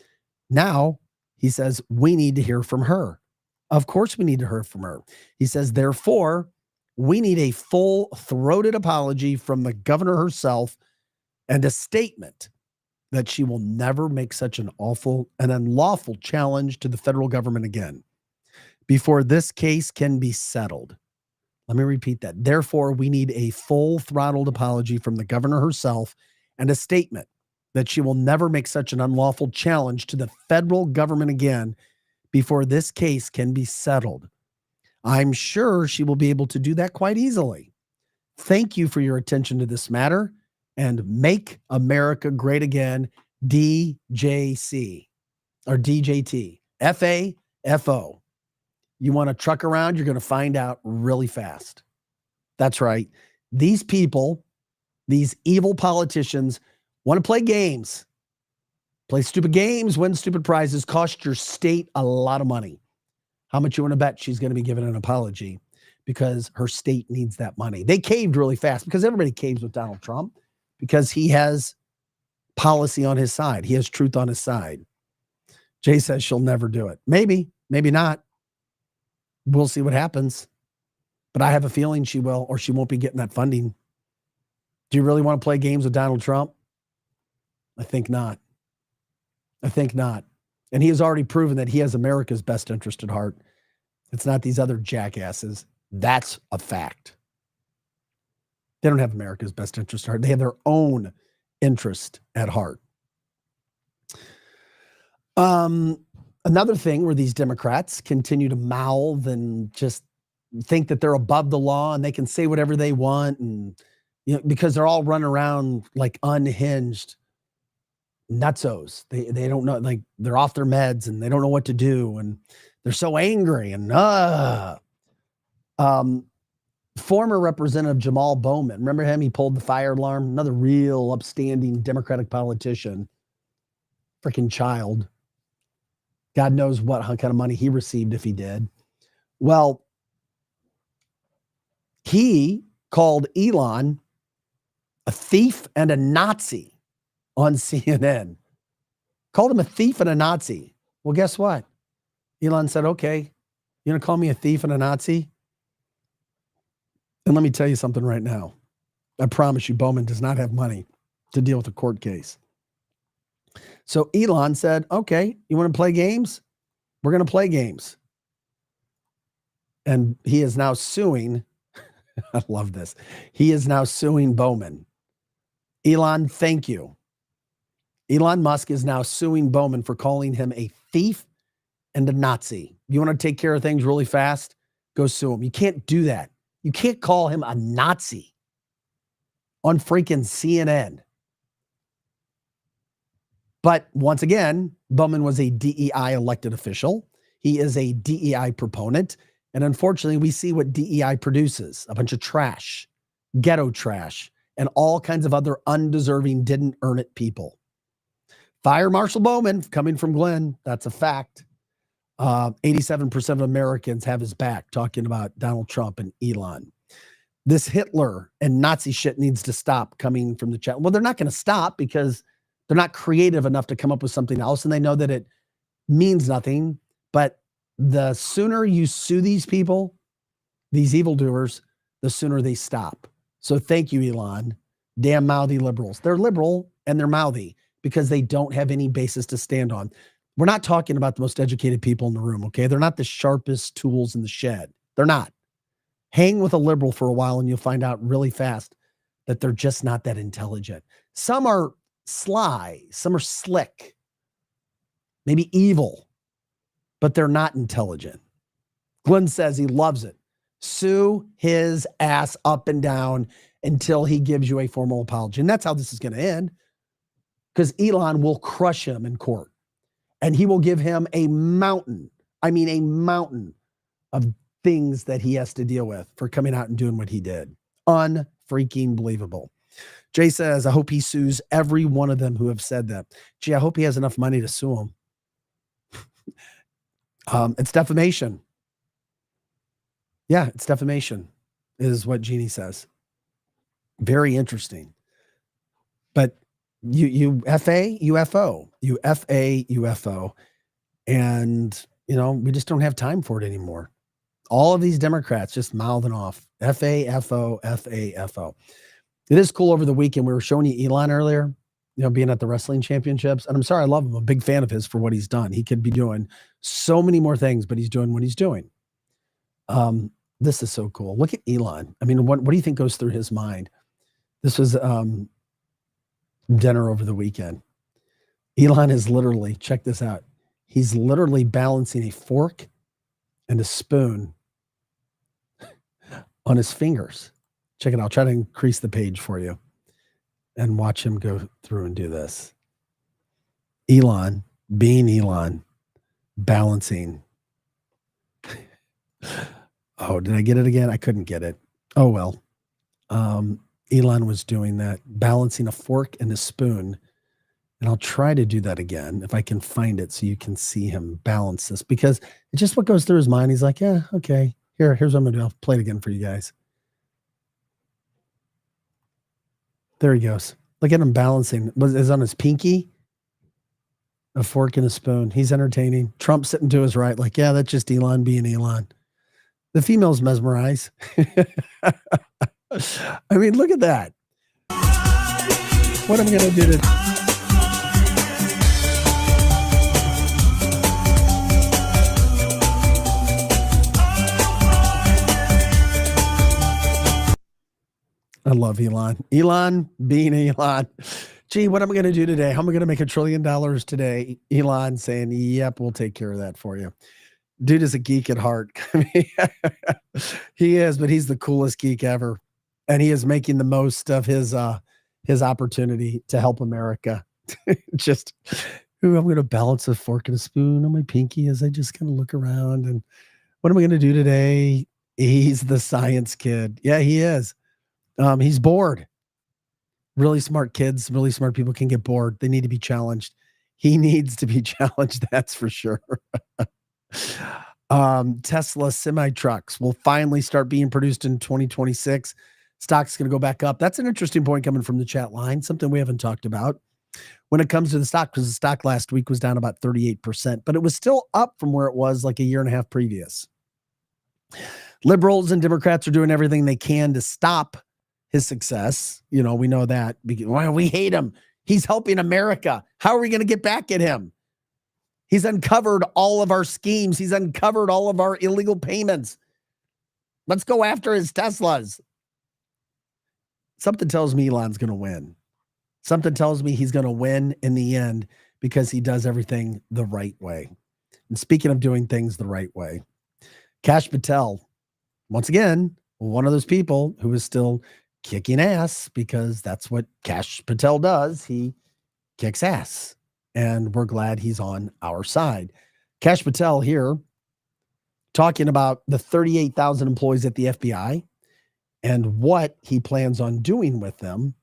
S1: now he says, we need to hear from her. Of course we need to hear from her. He says, therefore, we need a full-throated apology from the governor herself and a statement that she will never make such an unlawful challenge to the federal government again before this case can be settled. Let me repeat that. Therefore, we need a full-throttled apology from the governor herself and a statement that she will never make such an unlawful challenge to the federal government again before this case can be settled. I'm sure she will be able to do that quite easily. Thank you for your attention to this matter, and make America great again, DJC or DJT, FAFO. You want to truck around, you're going to find out really fast. That's right. These people, these evil politicians want to play games, play stupid games, win stupid prizes, cost your state a lot of money. How much you want to bet she's going to be given an apology because her state needs that money? They caved really fast because everybody caves with Donald Trump because he has policy on his side. He has truth on his side. Jay says she'll never do it. Maybe, maybe not. We'll see what happens. But I have a feeling she will, or she won't be getting that funding. Do you really want to play games with Donald Trump? I think not. I think not. And he has already proven that he has America's best interest at heart. It's not these other jackasses. That's a fact. They don't have America's best interest at heart. They have their own interest at heart. Another thing where these Democrats continue to mouth and just think that they're above the law and they can say whatever they want, and because they're all running around like unhinged nutsos. They don't know, like they're off their meds and they don't know what to do, and they're so angry. And former Representative Jamal Bowman, remember him? He pulled the fire alarm. Another real upstanding Democratic politician. Freaking child. God knows what kind of money he received if he did. Well, he called Elon a thief and a Nazi on CNN. Called him a thief and a Nazi. Well, guess what? Elon said, okay, you're going to call me a thief and a Nazi? And let me tell you something right now. I promise you, Bowman does not have money to deal with a court case. So Elon said, okay, you want to play games? We're going to play games. And he is now suing. I love this. He is now suing Bowman. Elon, thank you. Elon Musk is now suing Bowman for calling him a thief and a Nazi. You want to take care of things really fast? Go sue him. You can't do that. You can't call him a Nazi. on freaking CNN. But once again, Bowman was a DEI elected official. He is a DEI proponent. And unfortunately, we see what DEI produces, a bunch of trash, ghetto trash, and all kinds of other undeserving, didn't earn it people. Fire Marshall Bowman, coming from Glenn. That's a fact. 87% of Americans have his back, talking about Donald Trump and Elon. This Hitler and Nazi shit needs to stop, coming from the chat. Well, they're not going to stop because they're not creative enough to come up with something else. And they know that it means nothing. But the sooner you sue these people, these evildoers, the sooner they stop. So thank you, Elon. Damn mouthy liberals. They're liberal and they're mouthy because they don't have any basis to stand on. We're not talking about the most educated people in the room, okay? They're not the sharpest tools in the shed. They're not. Hang with a liberal for a while and you'll find out really fast that they're just not that intelligent. Some are sly, some are slick, maybe evil, but they're not intelligent. Glenn says he loves it. Sue his ass up and down until he gives you a formal apology. And that's how this is going to end, because Elon will crush him in court. And he will give him a mountain of things that he has to deal with for coming out and doing what he did. Unfreaking believable. Jay says, I hope he sues every one of them who have said that. Gee, I hope he has enough money to sue him. It's defamation. Yeah, it's defamation, is what Jeannie says. Very interesting. But UFA, UFO. And, we just don't have time for it anymore. All of these Democrats just mouthing off FAFO. It is cool over the weekend. We were showing you Elon earlier, being at the wrestling championships. And I'm sorry, I love him. I'm a big fan of his for what he's done. He could be doing so many more things, but he's doing what he's doing. This is so cool. Look at Elon. I mean, what do you think goes through his mind? This was dinner over the weekend. Elon is literally, check this out. He's literally balancing a fork and a spoon on his fingers. Check it out. I'll try to increase the page for you and watch him go through and do this. Elon, being Elon, balancing. Oh, did I get it again? I couldn't get it. Oh, well. Elon was doing that, balancing a fork and a spoon. And I'll try to do that again if I can find it so you can see him balance this, because it's just what goes through his mind. He's like, yeah, okay, here's what I'm going to do. I'll play it again for you guys. There he goes. Look at him balancing. Is on his pinky, a fork and a spoon. He's entertaining. Trump sitting to his right, like, yeah, that's just Elon being Elon. The females mesmerize. I mean, look at that. What am I going to do to... I love Elon. Elon being Elon. Gee, what am I going to do today? How am I going to make $1 trillion today? Elon saying, yep, we'll take care of that for you. Dude is a geek at heart. He is, but he's the coolest geek ever. And he is making the most of his opportunity to help America. Just, I'm going to balance a fork and a spoon on my pinky as I just kind of look around. And what am I going to do today? He's the science kid. Yeah, he is. He's bored. Really smart kids, really smart people can get bored. They need to be challenged. He needs to be challenged. That's for sure. Tesla semi trucks will finally start being produced in 2026. Stock's going to go back up. That's an interesting point coming from the chat line, something we haven't talked about when it comes to the stock, because the stock last week was down about 38%, but it was still up from where it was like a year and a half previous. Liberals and Democrats are doing everything they can to stop his success. We know that. Well, we hate him. He's helping America. How are we going to get back at him? He's uncovered all of our schemes. He's uncovered all of our illegal payments. Let's go after his Teslas. Something tells me Elon's going to win. Something tells me he's going to win in the end because he does everything the right way. And speaking of doing things the right way, Kash Patel, once again, one of those people who is still kicking ass, because that's what Kash Patel does. He kicks ass, and we're glad he's on our side. Kash Patel here talking about the 38,000 employees at the FBI and what he plans on doing with them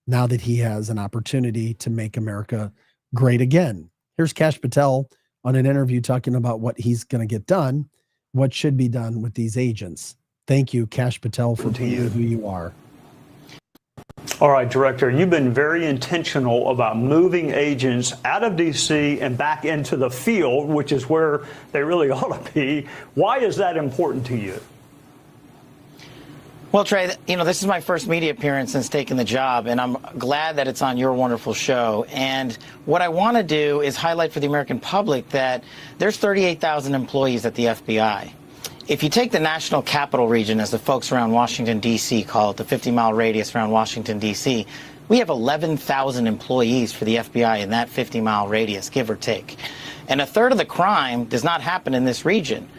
S1: now that he has an opportunity to make America great again. Here's Kash Patel on an interview talking about what he's going to get done, what should be done with these agents. Thank you, Kash Patel, for being who you are.
S9: All right, Director, you've been very intentional about moving agents out of D.C. and back into the field, which is where they really ought to be. Why is that important to you?
S10: Well, Trey, this is my first media appearance since taking the job, and I'm glad that it's on your wonderful show. And what I want to do is highlight for the American public that there's 38,000 employees at the FBI. If you take the national capital region, as the folks around Washington, D.C. call it, the 50-mile radius around Washington, D.C., we have 11,000 employees for the FBI in that 50-mile radius, give or take. And a third of the crime does not happen in this region.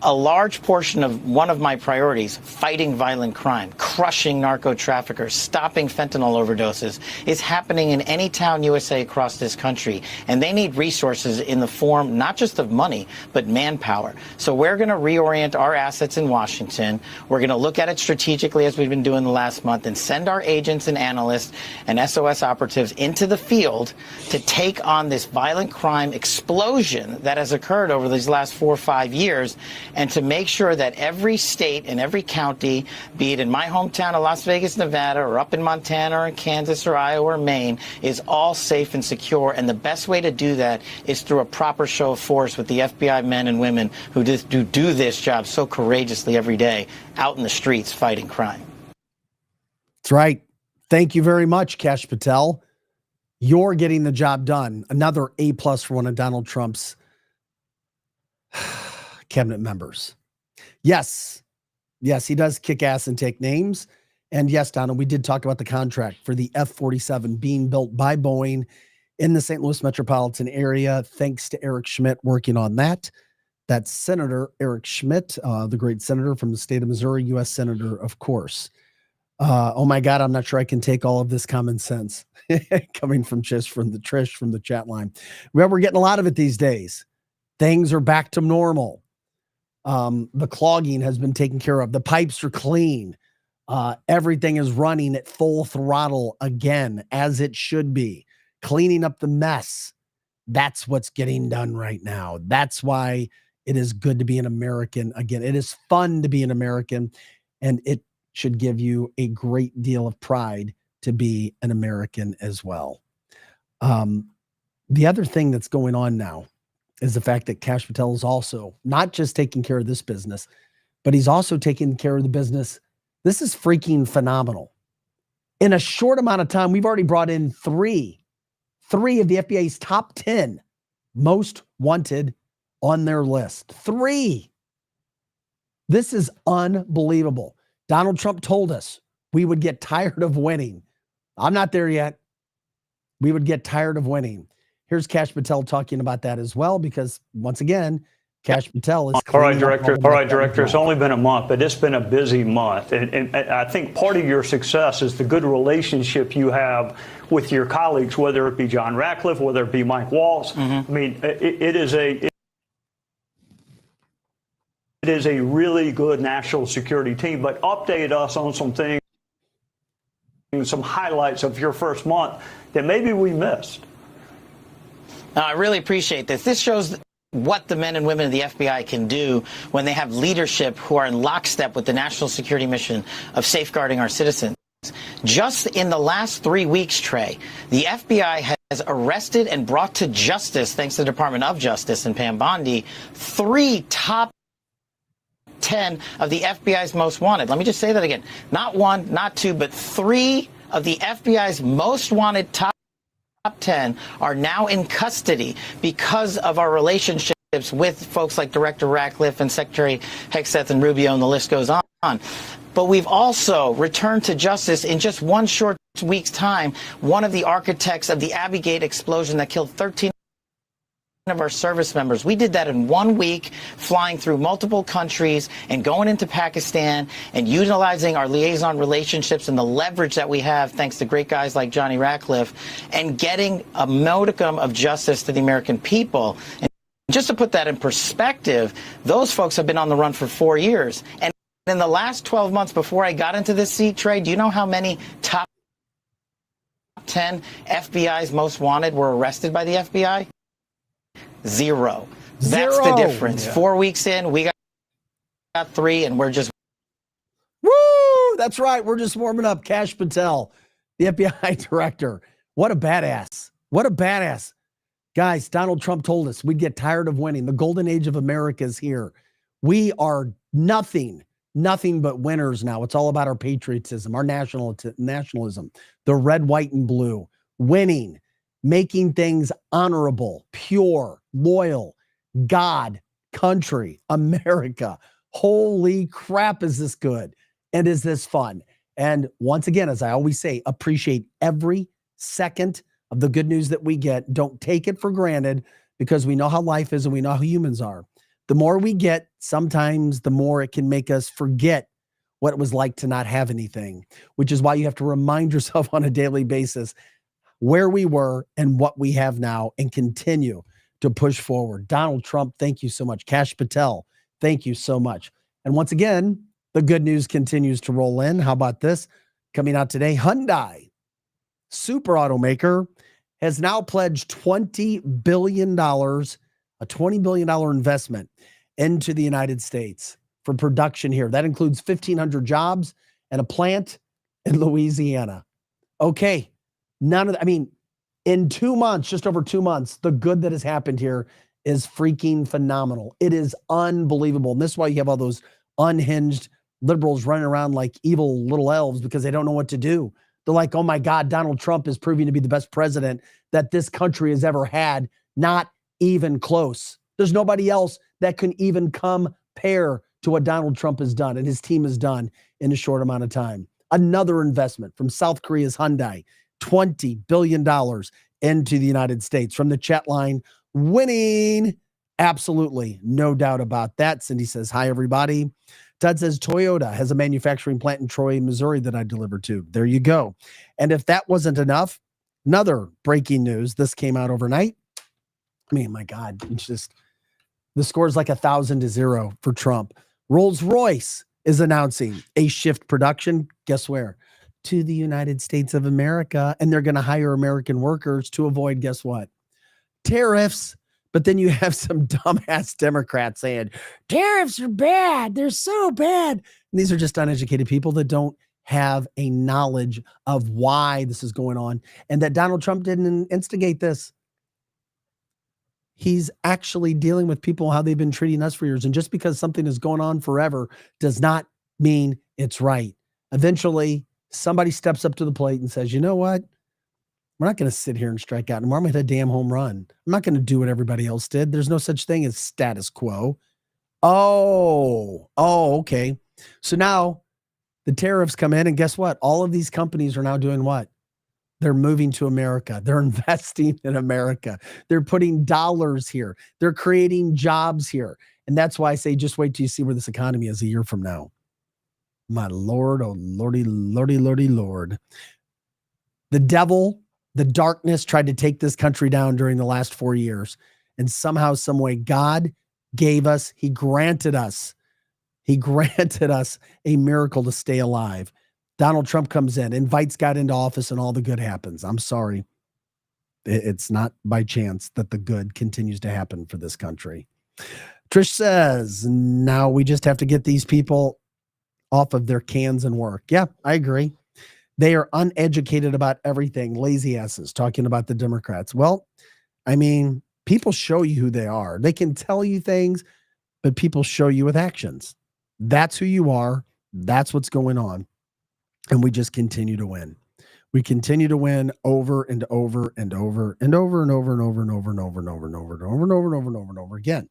S10: A large portion of one of my priorities, fighting violent crime, crushing narco traffickers, stopping fentanyl overdoses, is happening in any town USA across this country. And they need resources in the form not just of money, but manpower. So we're going to reorient our assets in Washington. We're going to look at it strategically, as we've been doing the last month, and send our agents and analysts and SOS operatives into the field to take on this violent crime explosion that has occurred over these last 4 or 5 years, and to make sure that every state and every county, be it in my hometown of Las Vegas, Nevada, or up in Montana or in Kansas or Iowa or Maine, is all safe and secure. And the best way to do that is through a proper show of force with the FBI men and women who do this job so courageously every day out in the streets fighting crime.
S1: That's right. Thank you very much, Kash Patel. You're getting the job done. Another A+ for one of Donald Trump's cabinet members. Yes, he does kick ass and take names. And yes, Donald, we did talk about the contract for the F-47 being built by Boeing in the St. Louis metropolitan area. Thanks to Eric Schmidt working on that. That's Senator Eric Schmidt, the great senator from the state of Missouri, U.S. Senator, of course. Oh my God, I'm not sure I can take all of this common sense coming from Trish from the chat line. Well, we're getting a lot of it these days. Things are back to normal. The clogging has been taken care of. The pipes are clean. Everything is running at full throttle again, as it should be. Cleaning up the mess. That's what's getting done right now. That's why it is good to be an American again. It is fun to be an American, and it should give you a great deal of pride to be an American as well. The other thing that's going on now is the fact that Kash Patel is also not just taking care of this business, but he's also taking care of the business. This is freaking phenomenal. In a short amount of time, we've already brought in three of the FBI's top 10 most wanted on their list. 3. This is unbelievable. Donald Trump told us we would get tired of winning. I'm not there yet. We would get tired of winning. Here's Kash Patel talking about that as well, because once again, Kash Patel is...
S9: All right, Director, it's only been a month, but it's been a busy month. And I think part of your success is the good relationship you have with your colleagues, whether it be John Ratcliffe, whether it be Mike Waltz. Mm-hmm. I mean, it is a really good national security team, but update us on some things, some highlights of your first month that maybe we missed.
S10: I really appreciate this. This shows what the men and women of the FBI can do when they have leadership who are in lockstep with the national security mission of safeguarding our citizens. Just in the last 3 weeks, Trey, the FBI has arrested and brought to justice, thanks to the Department of Justice and Pam Bondi, 3 top 10 of the FBI's most wanted. Let me just say that again. Not 1, not 2, but 3 of the FBI's most wanted top 10 are now in custody because of our relationships with folks like Director Ratcliffe and Secretary Hegseth and Rubio, and the list goes on. But we've also returned to justice in just 1 short week's time one of the architects of the Abbey Gate explosion that killed 13 of our service members. We did that in 1 week, flying through multiple countries and going into Pakistan and utilizing our liaison relationships and the leverage that we have thanks to great guys like Johnny Ratcliffe and getting a modicum of justice to the American people. And just to put that in perspective, those folks have been on the run for 4 years. And in the last 12 months before I got into this seat, Trey, do you know how many top 10 FBI's most wanted were arrested by the FBI? Zero. That's the difference. Yeah. 4 weeks in, we got 3, and we're just...
S1: Woo! That's right. We're just warming up. Kash Patel, the FBI director. What a badass. What a badass. Guys, Donald Trump told us we'd get tired of winning. The golden age of America is here. We are nothing but winners now. It's all about our patriotism, our nationalism, the red, white, and blue, winning, making things honorable, pure, loyal, God, country, America. Holy crap, is this good? And is this fun? And once again, as I always say, appreciate every second of the good news that we get. Don't take it for granted, because we know how life is and we know how humans are. The more we get, sometimes the more it can make us forget what it was like to not have anything, which is why you have to remind yourself on a daily basis where we were and what we have now, and continue to push forward. Donald Trump, thank you so much. Kash Patel, thank you so much. And once again, the good news continues to roll in. How about this? Coming out today, Hyundai, super automaker, has now pledged $20 billion, a $20 billion investment into the United States for production here. That includes 1,500 jobs and a plant in Louisiana. Okay. In 2 months, just over 2 months, the good that has happened here is freaking phenomenal. It is unbelievable. And this is why you have all those unhinged liberals running around like evil little elves, because they don't know what to do. They're like, oh my God, Donald Trump is proving to be the best president that this country has ever had. Not even close. There's nobody else that can even compare to what Donald Trump has done and his team has done in a short amount of time. Another investment from South Korea's Hyundai, $20 billion into the United States. From the chat line, winning. Absolutely. No doubt about that. Cindy says, hi, everybody. Todd says, Toyota has a manufacturing plant in Troy, Missouri that I delivered to. There you go. And if that wasn't enough, another breaking news. This came out overnight. I mean, my God, it's just, the score is like 1,000-0 for Trump. Rolls-Royce is announcing a shift production. Guess where? To the United States of America. And they're going to hire American workers to avoid, guess what? Tariffs. But then you have some dumbass Democrats saying, tariffs are bad. They're so bad. And these are just uneducated people that don't have a knowledge of why this is going on, and that Donald Trump didn't instigate this. He's actually dealing with people, how they've been treating us for years. And just because something is going on forever does not mean it's right. Eventually, somebody steps up to the plate and says, you know what? We're not going to sit here and strike out anymore. I'm going to hit a damn home run. I'm not going to do what everybody else did. There's no such thing as status quo. Oh, okay. So now the tariffs come in, and guess what? All of these companies are now doing what? They're moving to America. They're investing in America. They're putting dollars here. They're creating jobs here. And that's why I say, just wait till you see where this economy is a year from now. My Lord, oh Lordy, Lordy, Lordy, Lord. The devil, the darkness tried to take this country down during the last 4 years. And somehow, some way, God gave us, he granted us a miracle to stay alive. Donald Trump comes in, invites God into office, and all the good happens. I'm sorry. It's not by chance that the good continues to happen for this country. Trish says, now we just have to get these people off of their cans and work. Yeah, I agree. They are uneducated about everything. Lazy asses talking about the Democrats. Well, I mean, people show you who they are. They can tell you things, but people show you with actions. That's who you are. That's what's going on. And we just continue to win. We continue to win over and over and over and over and over and over and over and over and over and over and over and over and over and over and over again.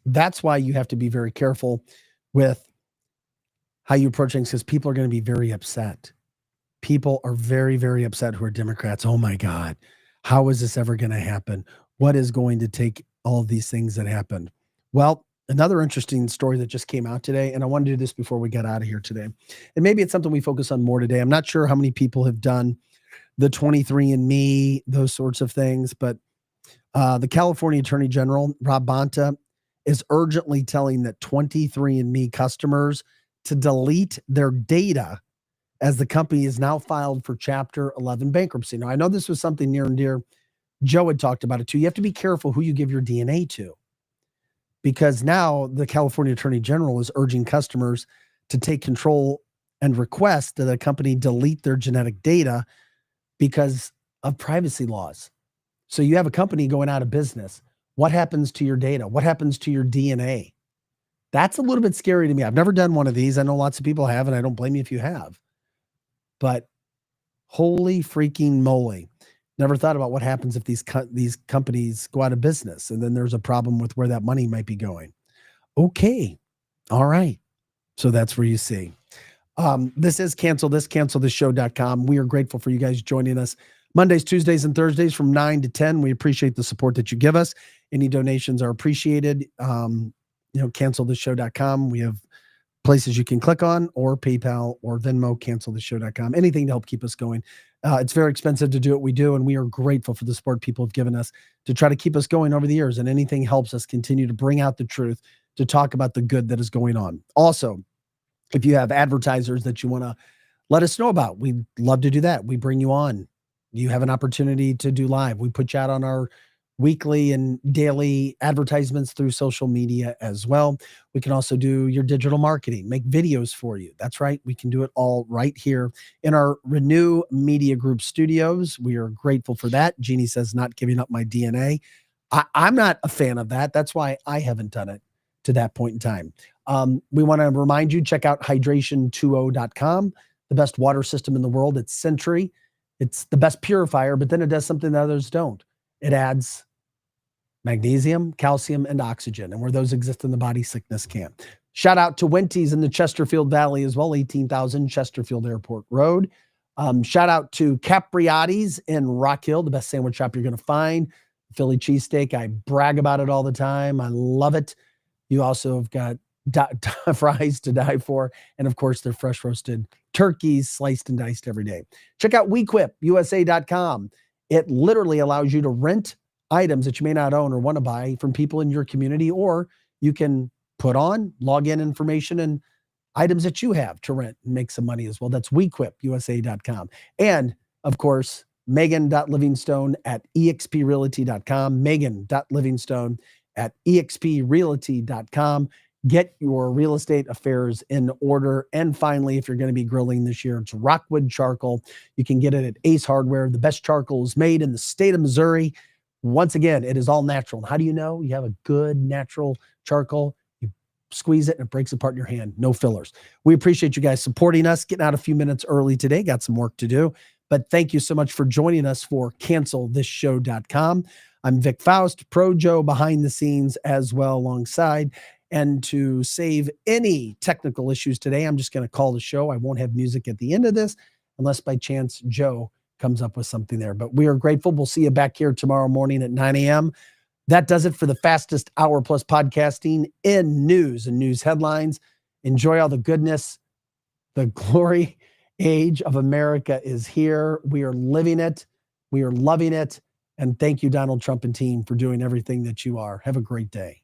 S1: That's why you have to be very careful with how you approach things, because people are going to be very upset. People are very, very upset who are Democrats. Oh my God, how is this ever going to happen? What is going to take all of these things that happened? Well, another interesting story that just came out today, and I want to do this before we get out of here today. And maybe it's something we focus on more today. I'm not sure how many people have done the 23andMe, those sorts of things, but the California Attorney General, Rob Bonta, is urgently telling that 23andMe customers to delete their data as the company is now filed for Chapter 11 bankruptcy. Now, I know this was something near and dear. Joe had talked about it too. You have to be careful who you give your DNA to, because now the California Attorney General is urging customers to take control and request that a company delete their genetic data because of privacy laws. So you have a company going out of business. What happens to your data? What happens to your DNA? That's a little bit scary to me. I've never done one of these. I know lots of people have, and I don't blame you if you have. But holy freaking moly. Never thought about what happens if these companies go out of business, and then there's a problem with where that money might be going. Okay. All right. So that's where you see. This is cancelthisshow.com. We are grateful for you guys joining us Mondays, Tuesdays, and Thursdays from 9 to 10. We appreciate the support that you give us. Any donations are appreciated. Cancelthisshow.com. We have places you can click on, or PayPal or Venmo, cancelthisshow.com. Anything to help keep us going. It's very expensive to do what we do, and we are grateful for the support people have given us to try to keep us going over the years. And anything helps us continue to bring out the truth, to talk about the good that is going on. Also, if you have advertisers that you want to let us know about, we'd love to do that. We bring you on. You have an opportunity to do live. We put you out on our weekly and daily advertisements through social media as well. We can also do your digital marketing, make videos for you. That's right. We can do it all right here in our Renew Media Group studios. We are grateful for that. Jeannie says, not giving up my DNA. I'm not a fan of that. That's why I haven't done it to that point in time. We want to remind you, check out hydration20.com, the best water system in the world. It's Century. It's the best purifier, but then it does something that others don't. It adds magnesium, calcium, and oxygen. And where those exist in the body, sickness can't. Shout out to Wenty's in the Chesterfield Valley as well, 18,000 Chesterfield Airport Road. Shout out to Capriati's in Rock Hill, the best sandwich shop you're going to find. Philly cheesesteak, I brag about it all the time. I love it. You also have got fries to die for. And of course, they're fresh roasted turkeys, sliced and diced every day. Check out WeQuipUSA.com. It literally allows you to rent items that you may not own or want to buy from people in your community, or you can put on login information and items that you have to rent and make some money as well. That's WeQuipUSA.com. And of course, Megan.Livingstone at exprealty.com. Megan.Livingstone at exprealty.com. Get your real estate affairs in order. And finally, if you're going to be grilling this year, it's Rockwood Charcoal. You can get it at Ace Hardware. The best charcoal is made in the state of Missouri. Once again, it is all natural. How do you know you have a good natural charcoal? You squeeze it and it breaks apart in your hand. No fillers. We appreciate you guys supporting us, getting out a few minutes early today. Got some work to do. But thank you so much for joining us for cancelthisshow.com. I'm Vic Faust, Pro Joe behind the scenes as well alongside. And to save any technical issues today, I'm just going to call the show. I won't have music at the end of this unless by chance Joe comes up with something there. But we are grateful. We'll see you back here tomorrow morning at 9 a.m. That does it for the fastest hour plus podcasting in news and news headlines. Enjoy all the goodness. The glory age of America is here. We are living it. We are loving it. And thank you, Donald Trump and team, for doing everything that you are. Have a great day.